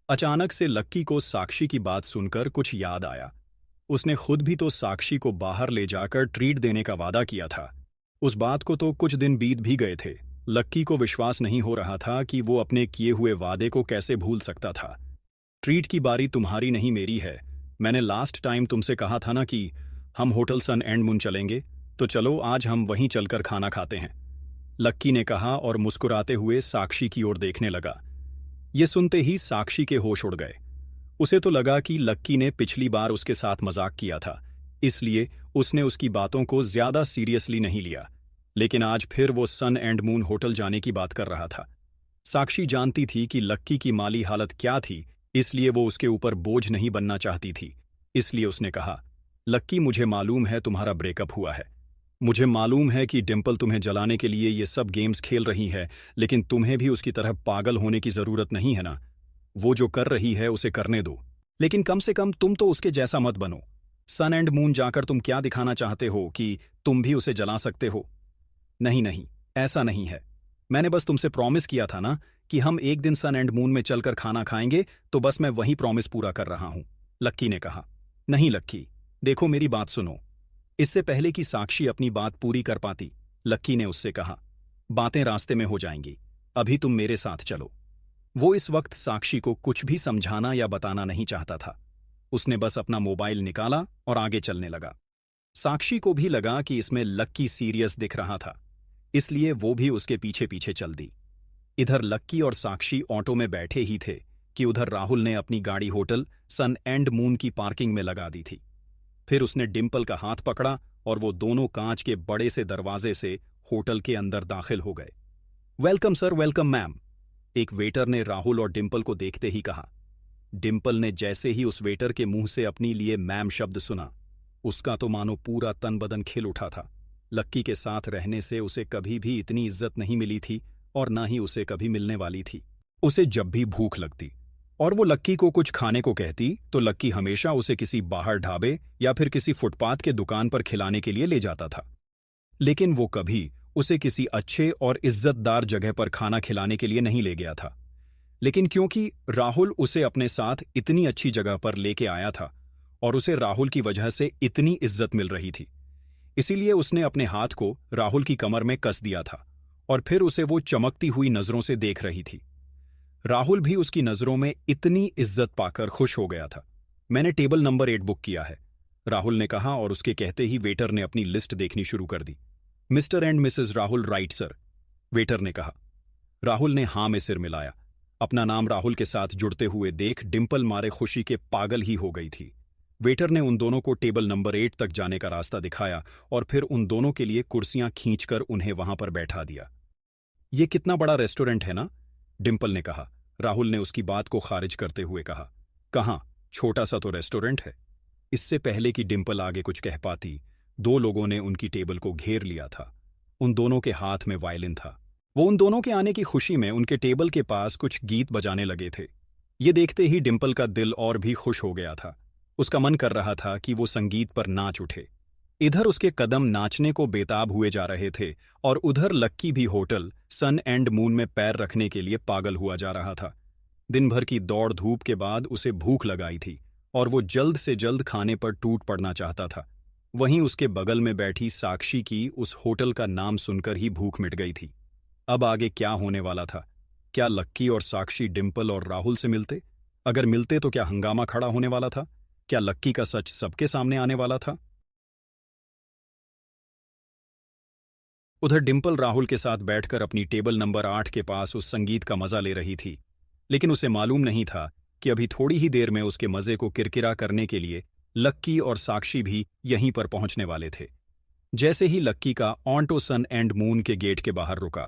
अचानक से लक्की को साक्षी की बात सुनकर कुछ याद आया। उसने खुद भी तो साक्षी को बाहर ले जाकर ट्रीट देने का वादा किया था। उस बात को तो कुछ दिन बीत भी गए थे। लक्की को विश्वास नहीं हो रहा था कि वो अपने किए हुए वादे को कैसे भूल सकता था। ट्रीट की बारी तुम्हारी नहीं मेरी है। मैंने लास्ट टाइम तुमसे कहा था ना कि हम होटल सन एंड मून चलेंगे, तो चलो आज हम वहीं चलकर खाना खाते हैं। लक्की ने कहा और मुस्कुराते हुए साक्षी की ओर देखने लगा। ये सुनते ही साक्षी के होश उड़ गए। उसे तो लगा कि लक्की ने पिछली बार उसके साथ मजाक किया था, इसलिए उसने उसकी बातों को ज्यादा सीरियसली नहीं लिया। लेकिन आज फिर वो सन एंड मून होटल जाने की बात कर रहा था। साक्षी जानती थी कि लक्की की माली हालत क्या थी, इसलिए वो उसके ऊपर बोझ नहीं बनना चाहती थी। इसलिए उसने कहा, लक्की मुझे मालूम है तुम्हारा ब्रेकअप हुआ है। मुझे मालूम है कि डिंपल तुम्हें जलाने के लिए ये सब गेम्स खेल रही है, लेकिन तुम्हें भी उसकी तरह पागल होने की जरूरत नहीं है ना। वो जो कर रही है उसे करने दो, लेकिन कम से कम तुम तो उसके जैसा मत बनो। सन एंड मून जाकर तुम क्या दिखाना चाहते हो कि तुम भी उसे जला सकते हो? नहीं नहीं, ऐसा नहीं है। मैंने बस तुमसे प्रॉमिस किया था ना कि हम एक दिन सन एंड मून में चलकर खाना खाएंगे, तो बस मैं वही प्रॉमिस पूरा कर रहा हूं, लक्की ने कहा। नहीं लक्की, देखो मेरी बात सुनो। इससे पहले कि साक्षी अपनी बात पूरी कर पाती, लक्की ने उससे कहा, बातें रास्ते में हो जाएंगी, अभी तुम मेरे साथ चलो। वो इस वक्त साक्षी को कुछ भी समझाना या बताना नहीं चाहता था। उसने बस अपना मोबाइल निकाला और आगे चलने लगा। साक्षी को भी लगा कि इसमें लक्की सीरियस दिख रहा था, इसलिए वो भी उसके पीछे पीछे चल दी। इधर लक्की और साक्षी ऑटो में बैठे ही थे कि उधर राहुल ने अपनी गाड़ी होटल सन एंड मून की पार्किंग में लगा दी थी। फिर उसने डिंपल का हाथ पकड़ा और वो दोनों कांच के बड़े से दरवाजे से होटल के अंदर दाखिल हो गए। वेलकम सर, वेलकम मैम, एक वेटर ने राहुल और डिंपल को देखते ही कहा। डिंपल ने जैसे ही उस वेटर के मुंह से अपनी लिए मैम शब्द सुना, उसका तो मानो पूरा तन बदन खिल उठा था। लक्की के साथ रहने से उसे कभी भी इतनी इज्जत नहीं मिली थी और ना ही उसे कभी मिलने वाली थी। उसे जब भी भूख लगती और वो लक्की को कुछ खाने को कहती, तो लक्की हमेशा उसे किसी बाहर ढाबे या फिर किसी फुटपाथ के दुकान पर खिलाने के लिए ले जाता था। लेकिन वो कभी उसे किसी अच्छे और इज्जतदार जगह पर खाना खिलाने के लिए नहीं ले गया था। लेकिन क्योंकि राहुल उसे अपने साथ इतनी अच्छी जगह पर लेके आया था और उसे राहुल की वजह से इतनी इज्जत मिल रही थी, इसीलिए उसने अपने हाथ को राहुल की कमर में कस दिया था और फिर उसे वो चमकती हुई नजरों से देख रही थी। राहुल भी उसकी नजरों में इतनी इज्जत पाकर खुश हो गया था। मैंने टेबल नंबर 8 बुक किया है, राहुल ने कहा और उसके कहते ही वेटर ने अपनी लिस्ट देखनी शुरू कर दी। Mr and Mrs Rahul, right sir, waiter ने कहा। राहुल ने हाँ में सिर मिलाया। अपना नाम राहुल के साथ जुड़ते हुए देख डिंपल मारे खुशी के पागल ही हो गई थी। वेटर ने उन दोनों को टेबल नंबर 8 तक जाने का रास्ता दिखाया और फिर उन दोनों के लिए कुर्सियां खींचकर उन्हें वहां पर बैठा दिया। ये कितना बड़ा रेस्टोरेंट है ना, डिंपल ने कहा। राहुल ने उसकी बात को खारिज करते हुए कहा, कहाँ, छोटा सा तो रेस्टोरेंट है। इससे पहले कि डिंपल आगे कुछ कह पाती, दो लोगों ने उनकी टेबल को घेर लिया था। उन दोनों के हाथ में वायलिन था। वो उन दोनों के आने की खुशी में उनके टेबल के पास कुछ गीत बजाने लगे थे। ये देखते ही डिंपल का दिल और भी खुश हो गया था। उसका मन कर रहा था कि वो संगीत पर नाच उठे। इधर उसके कदम नाचने को बेताब हुए जा रहे थे और उधर लक्की भी होटल सन एंड मून में पैर रखने के लिए पागल हुआ जा रहा था। दिन भर की दौड़ धूप के बाद उसे भूख लगाई थी और वो जल्द से जल्द खाने पर टूट पड़ना चाहता था। वहीं उसके बगल में बैठी साक्षी की उस होटल का नाम सुनकर ही भूख मिट गई थी। अब आगे क्या होने वाला था? क्या लक्की और साक्षी डिंपल और राहुल से मिलते? अगर मिलते तो क्या हंगामा खड़ा होने वाला था? क्या लक्की का सच सबके सामने आने वाला था? उधर डिम्पल राहुल के साथ बैठकर अपनी टेबल नंबर 8 के पास उस संगीत का मजा ले रही थी, लेकिन उसे मालूम नहीं था कि अभी थोड़ी ही देर में उसके मजे को किरकिरा करने के लिए लक्की और साक्षी भी यहीं पर पहुंचने वाले थे। जैसे ही लक्की का ऑटो सन एंड मून के गेट के बाहर रुका,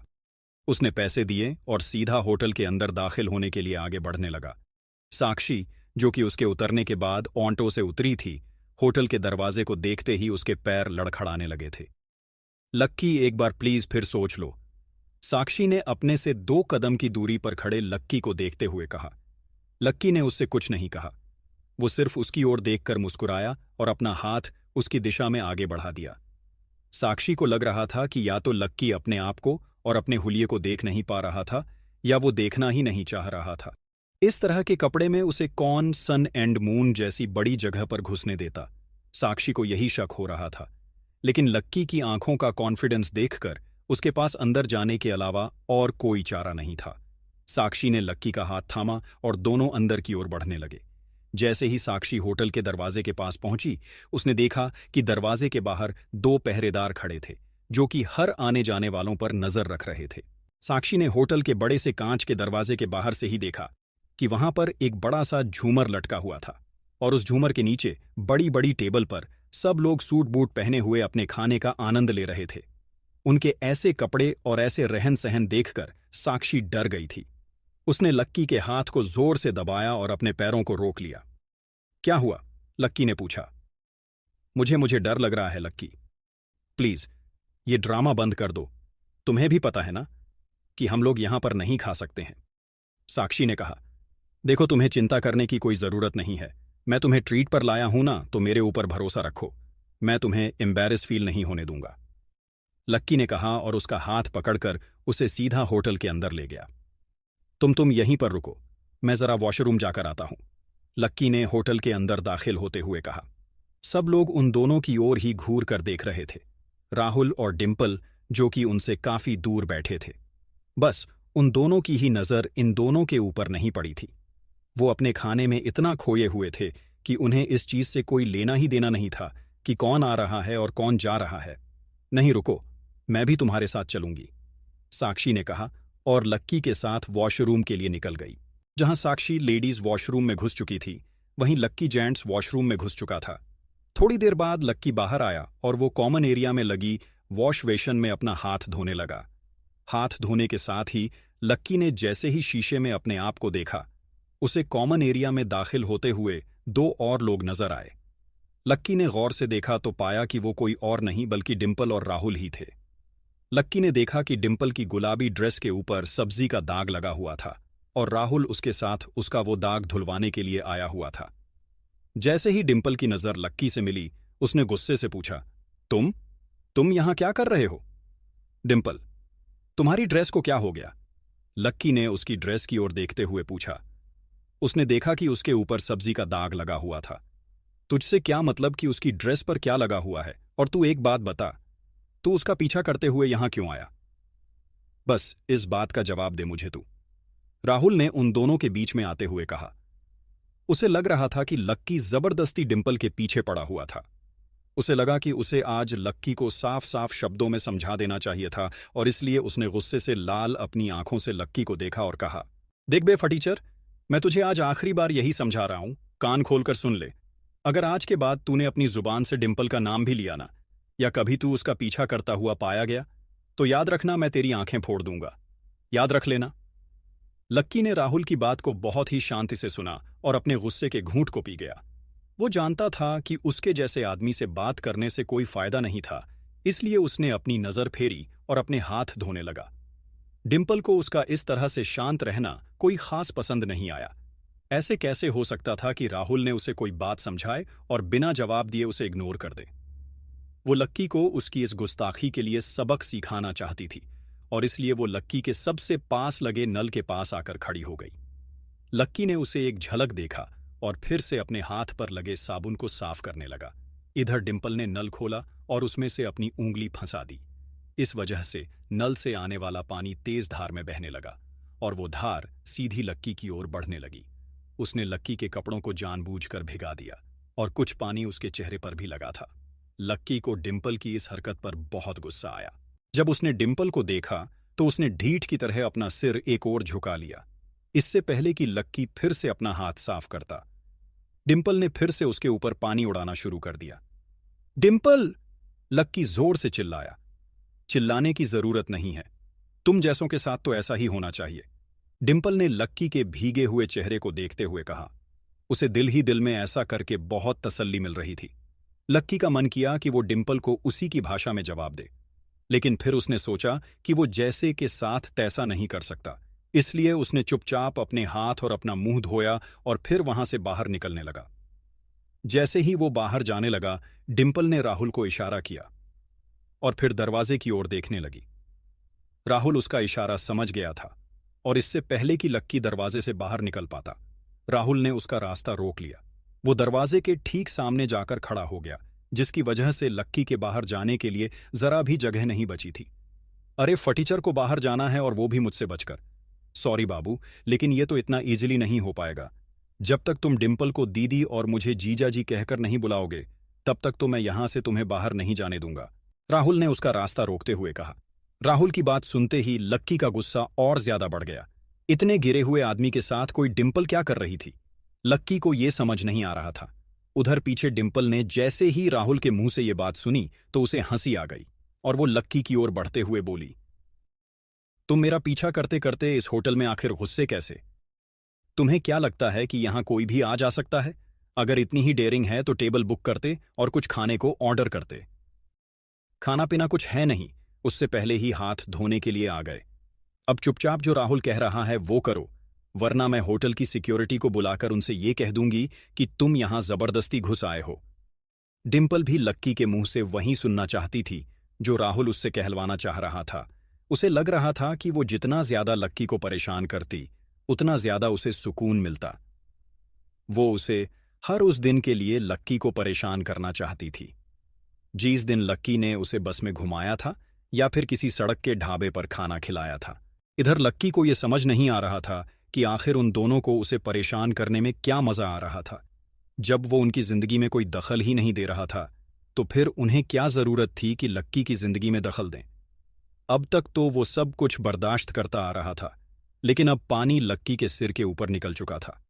उसने पैसे दिए और सीधा होटल के अंदर दाखिल होने के लिए आगे बढ़ने लगा। साक्षी, जो कि उसके उतरने के बाद ऑटो से उतरी थी, होटल के दरवाजे को देखते ही उसके पैर लड़खड़ाने लगे थे। लक्की, एक बार प्लीज फिर सोच लो, साक्षी ने अपने से 2 कदम की दूरी पर खड़े लक्की को देखते हुए कहा। लक्की ने उससे कुछ नहीं कहा। वो सिर्फ उसकी ओर देखकर मुस्कुराया और अपना हाथ उसकी दिशा में आगे बढ़ा दिया। साक्षी को लग रहा था कि या तो लक्की अपने आप को और अपने हुलिये को देख नहीं पा रहा था, या वो देखना ही नहीं चाह रहा था। इस तरह के कपड़े में उसे कौन सन एंड मून जैसी बड़ी जगह पर घुसने देता? साक्षी को यही शक हो रहा था, लेकिन लक्की की आंखों का कॉन्फिडेंस देखकर उसके पास अंदर जाने के अलावा और कोई चारा नहीं था। साक्षी ने लक्की का हाथ थामा और दोनों अंदर की ओर बढ़ने लगे। जैसे ही साक्षी होटल के दरवाजे के पास पहुंची, उसने देखा कि दरवाजे के बाहर 2 पहरेदार खड़े थे, जो कि हर आने जाने वालों पर नजर रख रहे थे। साक्षी ने होटल के बड़े से कांच के दरवाजे के बाहर से ही देखा कि वहां पर एक बड़ा सा झूमर लटका हुआ था, और उस झूमर के नीचे बड़ी बड़ी टेबल पर सब लोग सूट बूट पहने हुए अपने खाने का आनंद ले रहे थे। उनके ऐसे कपड़े और ऐसे रहन सहन देखकर साक्षी डर गई थी। उसने लक्की के हाथ को जोर से दबाया और अपने पैरों को रोक लिया। क्या हुआ? लक्की ने पूछा। मुझे डर लग रहा है लक्की। प्लीज ये ड्रामा बंद कर दो। तुम्हें भी पता है ना कि हम लोग यहां पर नहीं खा सकते हैं। साक्षी ने कहा। देखो, तुम्हें चिंता करने की कोई जरूरत नहीं है। मैं तुम्हें ट्रीट पर लाया हूं ना, तो मेरे ऊपर भरोसा रखो। मैं तुम्हें एम्बैरेस फील नहीं होने दूंगा, लक्की ने कहा और उसका हाथ पकड़कर उसे सीधा होटल के अंदर ले गया। तुम यहीं पर रुको, मैं जरा वॉशरूम जाकर आता हूं, लक्की ने होटल के अंदर दाखिल होते हुए कहा। सब लोग उन दोनों की ओर ही घूर कर देख रहे थे, राहुल और डिम्पल, जो कि उनसे काफी दूर बैठे थे। बस उन दोनों की ही नजर इन दोनों के ऊपर नहीं पड़ी थी। वो अपने खाने में इतना खोए हुए थे कि उन्हें इस चीज से कोई लेना ही देना नहीं था कि कौन आ रहा है और कौन जा रहा है। नहीं, रुको, मैं भी तुम्हारे साथ चलूंगी, साक्षी ने कहा और लक्की के साथ वॉशरूम के लिए निकल गई। जहां साक्षी लेडीज वॉशरूम में घुस चुकी थी, वहीं लक्की जेंट्स वॉशरूम में घुस चुका था। थोड़ी देर बाद लक्की बाहर आया और वो कॉमन एरिया में लगी वॉश बेसिन में अपना हाथ धोने लगा। हाथ धोने के साथ ही लक्की ने जैसे ही शीशे में अपने आप को देखा, उसे कॉमन एरिया में दाखिल होते हुए 2 और लोग नजर आए। लक्की ने गौर से देखा तो पाया कि वो कोई और नहीं बल्कि डिम्पल और राहुल ही थे। लक्की ने देखा कि डिम्पल की गुलाबी ड्रेस के ऊपर सब्जी का दाग लगा हुआ था और राहुल उसके साथ उसका वो दाग धुलवाने के लिए आया हुआ था। जैसे ही डिम्पल की नजर लक्की से मिली, उसने गुस्से से पूछा, तुम यहां क्या कर रहे हो? डिम्पल, तुम्हारी ड्रेस को क्या हो गया? लक्की ने उसकी ड्रेस की ओर देखते हुए पूछा। उसने देखा कि उसके ऊपर सब्जी का दाग लगा हुआ था। तुझसे क्या मतलब कि उसकी ड्रेस पर क्या लगा हुआ है? और तू एक बात बता, तू उसका पीछा करते हुए यहां क्यों आया? बस इस बात का जवाब दे मुझे तू, राहुल ने उन दोनों के बीच में आते हुए कहा। उसे लग रहा था कि लक्की जबरदस्ती डिम्पल के पीछे पड़ा हुआ था। उसे लगा कि उसे आज लक्की को साफ साफ शब्दों में समझा देना चाहिए था, और इसलिए उसने गुस्से से लाल अपनी आंखों से लक्की को देखा और कहा, देख बे फटीचर, मैं तुझे आज आखिरी बार यही समझा रहा हूं, कान खोलकर सुन ले। अगर आज के बाद तूने अपनी जुबान से डिम्पल का नाम भी लिया ना, या कभी तू उसका पीछा करता हुआ पाया गया, तो याद रखना, मैं तेरी आंखें फोड़ दूंगा। याद रख लेना। लक्की ने राहुल की बात को बहुत ही शांति से सुना और अपने गुस्से के घूंट को पी गया। वो जानता था कि उसके जैसे आदमी से बात करने से कोई फायदा नहीं था, इसलिए उसने अपनी नजर फेरी और अपने हाथ धोने लगा। डिम्पल को उसका इस तरह से शांत रहना कोई खास पसंद नहीं आया। ऐसे कैसे हो सकता था कि राहुल ने उसे कोई बात समझाए और बिना जवाब दिए उसे इग्नोर कर दे? वो लक्की को उसकी इस गुस्ताखी के लिए सबक सिखाना चाहती थी, और इसलिए वो लक्की के सबसे पास लगे नल के पास आकर खड़ी हो गई। लक्की ने उसे एक झलक देखा और फिर से अपने हाथ पर लगे साबुन को साफ करने लगा। इधर डिम्पल ने नल खोला और उसमें से अपनी उंगली फंसा दी। इस वजह से नल से आने वाला पानी तेज धार में बहने लगा और वो धार सीधी लक्की की ओर बढ़ने लगी। उसने लक्की के कपड़ों को जानबूझकर भिगा दिया और कुछ पानी उसके चेहरे पर भी लगा था। लक्की को डिम्पल की इस हरकत पर बहुत गुस्सा आया। जब उसने डिम्पल को देखा तो उसने ढीठ की तरह अपना सिर एक ओर झुका लिया, इससे पहले कि लक्की फिर से अपना हाथ साफ करता। डिम्पल ने फिर से उसके ऊपर पानी उड़ाना शुरू कर दिया। डिम्पल! लक्की जोर से चिल्लाया। चिल्लाने की जरूरत नहीं है, तुम जैसों के साथ तो ऐसा ही होना चाहिए। डिम्पल ने लक्की के भीगे हुए चेहरे को देखते हुए कहा। उसे दिल ही दिल में ऐसा करके बहुत तसल्ली मिल रही थी। लक्की का मन किया कि वो डिम्पल को उसी की भाषा में जवाब दे, लेकिन फिर उसने सोचा कि वो जैसे के साथ तैसा नहीं कर सकता, इसलिए उसने चुपचाप अपने हाथ और अपना मुंह धोया और फिर वहां से बाहर निकलने लगा। जैसे ही वो बाहर जाने लगा, डिम्पल ने राहुल को इशारा किया और फिर दरवाजे की ओर देखने लगी। राहुल उसका इशारा समझ गया था और इससे पहले कि लक्की दरवाजे से बाहर निकल पाता, राहुल ने उसका रास्ता रोक लिया। वो दरवाजे के ठीक सामने जाकर खड़ा हो गया, जिसकी वजह से लक्की के बाहर जाने के लिए जरा भी जगह नहीं बची थी। अरे फटीचर को बाहर जाना है और वो भी मुझसे बचकर। सॉरी बाबू, लेकिन ये तो इतना इजीली नहीं हो पाएगा। जब तक तुम डिम्पल को दीदी और मुझे जीजा जी कहकर नहीं बुलाओगे, तब तक तो मैं यहां से तुम्हें बाहर नहीं जाने दूंगा, राहुल ने उसका रास्ता रोकते हुए कहा। राहुल की बात सुनते ही लक्की का गुस्सा और ज्यादा बढ़ गया। इतने गिरे हुए आदमी के साथ कोई डिम्पल क्या कर रही थी? लक्की को यह समझ नहीं आ रहा था। उधर पीछे डिम्पल ने जैसे ही राहुल के मुंह से ये बात सुनी तो उसे हंसी आ गई और वो लक्की की ओर बढ़ते हुए बोली, तुम मेरा पीछा करते करते इस होटल में आखिर गुस्से कैसे? तुम्हें क्या लगता है कि यहां कोई भी आ जा सकता है? अगर इतनी ही डेयरिंग है तो टेबल बुक करते और कुछ खाने को ऑर्डर करते। खाना पीना कुछ है नहीं, उससे पहले ही हाथ धोने के लिए आ गए। अब चुपचाप जो राहुल कह रहा है वो करो, वरना मैं होटल की सिक्योरिटी को बुलाकर उनसे ये कह दूंगी कि तुम यहां जबरदस्ती घुस आए हो। डिम्पल भी लक्की के मुंह से वही सुनना चाहती थी जो राहुल उससे कहलवाना चाह रहा था। उसे लग रहा था कि वो जितना ज्यादा लक्की को परेशान करती, उतना ज्यादा उसे सुकून मिलता। वो उसे हर उस दिन के लिए लक्की को परेशान करना चाहती थी जिस दिन लक्की ने उसे बस में घुमाया था या फिर किसी सड़क के ढाबे पर खाना खिलाया था। इधर लक्की को यह समझ नहीं आ रहा था कि आखिर उन दोनों को उसे परेशान करने में क्या मजा आ रहा था। जब वो उनकी जिंदगी में कोई दखल ही नहीं दे रहा था, तो फिर उन्हें क्या जरूरत थी कि लक्की की जिंदगी में दखल दें। अब तक तो वो सब कुछ बर्दाश्त करता आ रहा था, लेकिन अब पानी लक्की के सिर के ऊपर निकल चुका था।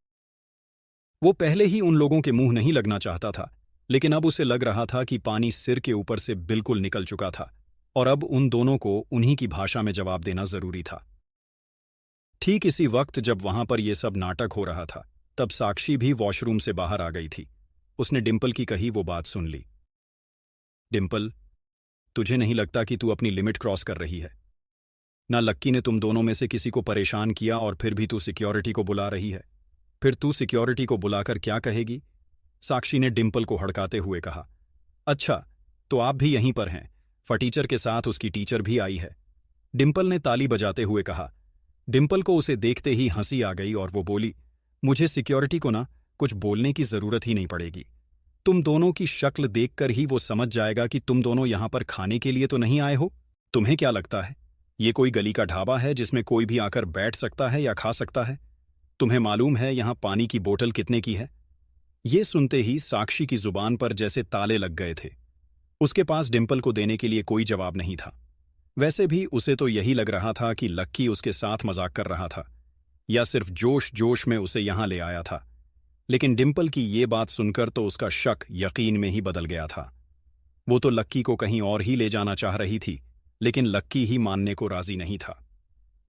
वो पहले ही उन लोगों के मुंह नहीं लगना चाहता था, लेकिन अब उसे लग रहा था कि पानी सिर के ऊपर से बिल्कुल निकल चुका था और अब उन दोनों को उन्हीं की भाषा में जवाब देना जरूरी था। ठीक इसी वक्त जब वहां पर यह सब नाटक हो रहा था, तब साक्षी भी वॉशरूम से बाहर आ गई थी। उसने डिम्पल की कही वो बात सुन ली। डिम्पल, तुझे नहीं लगता कि तू अपनी लिमिट क्रॉस कर रही है? ना लक्की ने तुम दोनों में से किसी को परेशान किया और फिर भी तू सिक्योरिटी को बुला रही है। फिर तू सिक्योरिटी को बुलाकर क्या कहेगी? साक्षी ने डिम्पल को हड़काते हुए कहा। अच्छा, तो आप भी यहीं पर हैं? फटीचर के साथ उसकी टीचर भी आई है, डिम्पल ने ताली बजाते हुए कहा। डिम्पल को उसे देखते ही हंसी आ गई और वो बोली, मुझे सिक्योरिटी को ना कुछ बोलने की जरूरत ही नहीं पड़ेगी। तुम दोनों की शक्ल देखकर ही वो समझ जाएगा कि तुम दोनों यहां पर खाने के लिए तो नहीं आए हो। तुम्हें क्या लगता है ये कोई गली का ढाबा है जिसमें कोई भी आकर बैठ सकता है या खा सकता है? तुम्हें मालूम है यहां पानी की बोतल कितने की है? ये सुनते ही साक्षी की जुबान पर जैसे ताले लग गए थे। उसके पास डिम्पल को देने के लिए कोई जवाब नहीं था। वैसे भी उसे तो यही लग रहा था कि लक्की उसके साथ मजाक कर रहा था या सिर्फ जोश जोश में उसे यहां ले आया था। लेकिन डिम्पल की ये बात सुनकर तो उसका शक यकीन में ही बदल गया था। वो तो लक्की को कहीं और ही ले जाना चाह रही थी, लेकिन लक्की ही मानने को राजी नहीं था।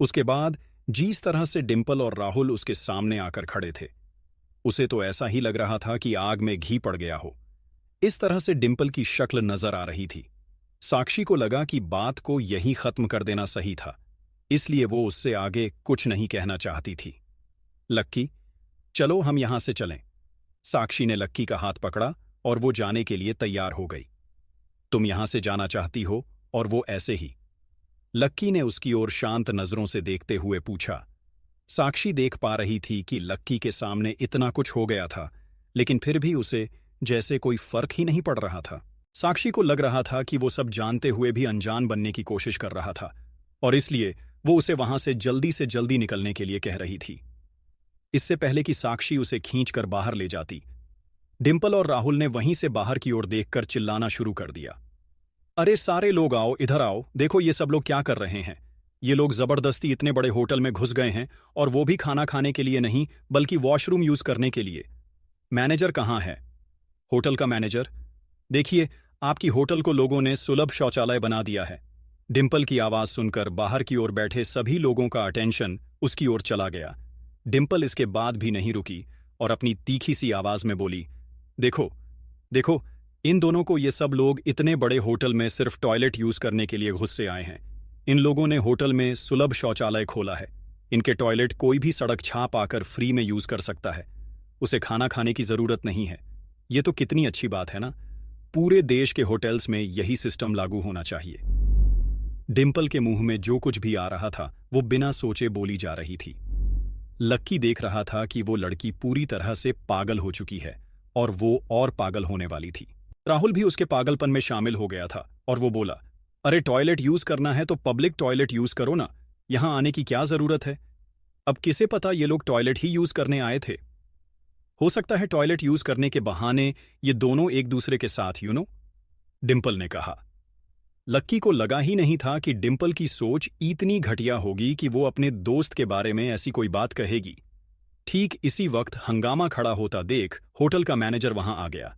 उसके बाद जिस तरह से डिम्पल और राहुल उसके सामने आकर खड़े थे, उसे तो ऐसा ही लग रहा था कि आग में घी पड़ गया हो। इस तरह से डिम्पल की शक्ल नजर आ रही थी। साक्षी को लगा कि बात को यहीं खत्म कर देना सही था, इसलिए वो उससे आगे कुछ नहीं कहना चाहती थी। लक्की, चलो हम यहां से चलें। साक्षी ने लक्की का हाथ पकड़ा और वो जाने के लिए तैयार हो गई। तुम यहां से जाना चाहती हो? और वो ऐसे ही? लक्की ने उसकी ओर शांत नजरों से देखते हुए पूछा। साक्षी देख पा रही थी कि लक्की के सामने इतना कुछ हो गया था, लेकिन फिर भी उसे जैसे कोई फर्क ही नहीं पड़ रहा था। साक्षी को लग रहा था कि वो सब जानते हुए भी अनजान बनने की कोशिश कर रहा था और इसलिए वो उसे वहां से जल्दी निकलने के लिए कह रही थी, इससे पहले कि साक्षी उसे खींचकर बाहर ले जाती। डिम्पल और राहुल ने वहीं से बाहर की ओर देखकर चिल्लाना शुरू कर दिया। अरे सारे लोग आओ, इधर आओ, देखो ये सब लोग क्या कर रहे हैं। ये लोग जबरदस्ती इतने बड़े होटल में घुस गए हैं, और वो भी खाना खाने के लिए नहीं बल्कि वॉशरूम यूज करने के लिए। मैनेजर कहाँ है? होटल का मैनेजर, देखिए आपकी होटल को लोगों ने सुलभ शौचालय बना दिया है। डिंपल की आवाज सुनकर बाहर की ओर बैठे सभी लोगों का अटेंशन उसकी ओर चला गया। डिंपल इसके बाद भी नहीं रुकी और अपनी तीखी सी आवाज में बोली, देखो देखो, इन दोनों को ये सब लोग इतने बड़े होटल में सिर्फ टॉयलेट यूज करने के लिए घुस से आए हैं। इन लोगों ने होटल में सुलभ शौचालय खोला है। इनके टॉयलेट कोई भी सड़क छाप आकर फ्री में यूज कर सकता है। उसे खाना खाने की जरूरत नहीं है। ये तो कितनी अच्छी बात है ना। पूरे देश के होटल्स में यही सिस्टम लागू होना चाहिए। डिंपल के मुंह में जो कुछ भी आ रहा था वो बिना सोचे बोली जा रही थी। लक्की देख रहा था कि वो लड़की पूरी तरह से पागल हो चुकी है और वो और पागल होने वाली थी। राहुल भी उसके पागलपन में शामिल हो गया था और वो बोला, अरे टॉयलेट यूज करना है तो पब्लिक टॉयलेट यूज करो ना, यहां आने की क्या जरूरत है। अब किसे पता ये लोग टॉयलेट ही यूज करने आए थे। हो सकता है टॉयलेट यूज करने के बहाने ये दोनों एक दूसरे के साथ डिंपल ने कहा। लक्की को लगा ही नहीं था कि डिंपल की सोच इतनी घटिया होगी कि वो अपने दोस्त के बारे में ऐसी कोई बात कहेगी। ठीक इसी वक्त हंगामा खड़ा होता देख होटल का मैनेजर वहां आ गया।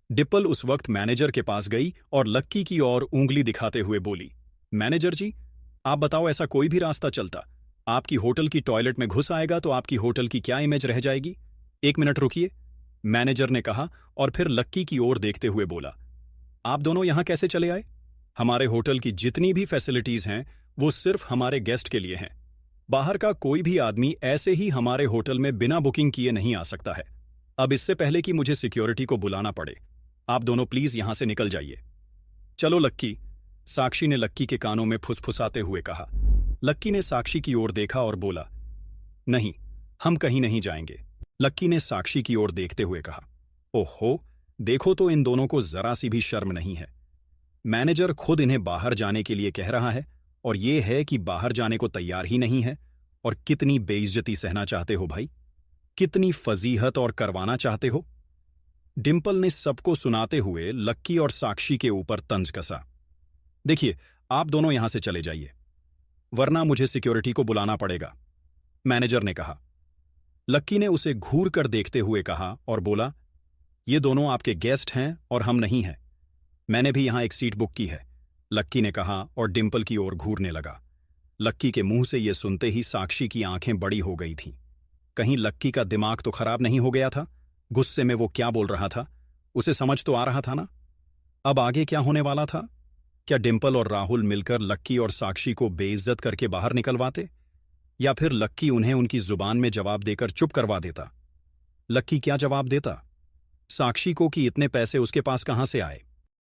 डिंपल उस वक्त मैनेजर के पास गई और लक्की की ओर उंगली दिखाते हुए बोली, मैनेजर जी, आप बताओ ऐसा कोई भी रास्ता चलता, आपकी होटल की टॉयलेट में घुस आएगा तो आपकी होटल की क्या इमेज रह जाएगी। 1 मिनट रुकिए, मैनेजर ने कहा और फिर लक्की की ओर देखते हुए बोला, आप दोनों यहां कैसे चले आए? हमारे होटल की जितनी भी फैसिलिटीज हैं वो सिर्फ हमारे गेस्ट के लिए हैं। बाहर का कोई भी आदमी ऐसे ही हमारे होटल में बिना बुकिंग किए नहीं आ सकता है। अब इससे पहले कि मुझे सिक्योरिटी को बुलाना पड़े, आप दोनों प्लीज यहां से निकल जाइए। चलो लक्की, साक्षी ने लक्की के कानों में फुसफुसाते हुए कहा। लक्की ने साक्षी की ओर देखा और बोला, नहीं, हम कहीं नहीं जाएंगे। लक्की ने साक्षी की ओर देखते हुए कहा, ओहो, देखो तो इन दोनों को जरा सी भी शर्म नहीं है। मैनेजर खुद इन्हें बाहर जाने के लिए कह रहा है और ये है कि बाहर जाने को तैयार ही नहीं है। और कितनी बेइज्जती सहना चाहते हो भाई, कितनी फजीहत और करवाना चाहते हो। डिंपल ने सबको सुनाते हुए लक्की और साक्षी के ऊपर तंज कसा। देखिए, आप दोनों यहां से चले जाइए, वरना मुझे सिक्योरिटी को बुलाना पड़ेगा, मैनेजर ने कहा। लक्की ने उसे घूर कर देखते हुए कहा और बोला, ये दोनों आपके गेस्ट हैं और हम नहीं हैं। मैंने भी यहां एक सीट बुक की है, लक्की ने कहा और डिंपल की ओर घूरने लगा। लक्की के मुंह से यह सुनते ही साक्षी की आंखें बड़ी हो गई थीं। कहीं लक्की का दिमाग तो खराब नहीं हो गया था? गुस्से में वो क्या बोल रहा था, उसे समझ तो आ रहा था ना। अब आगे क्या होने वाला था? क्या डिंपल और राहुल मिलकर लक्की और साक्षी को बेइज्जत करके बाहर निकलवाते, या फिर लक्की उन्हें उनकी जुबान में जवाब देकर चुप करवा देता? लक्की क्या जवाब देता साक्षी को कि इतने पैसे उसके पास कहां से आए?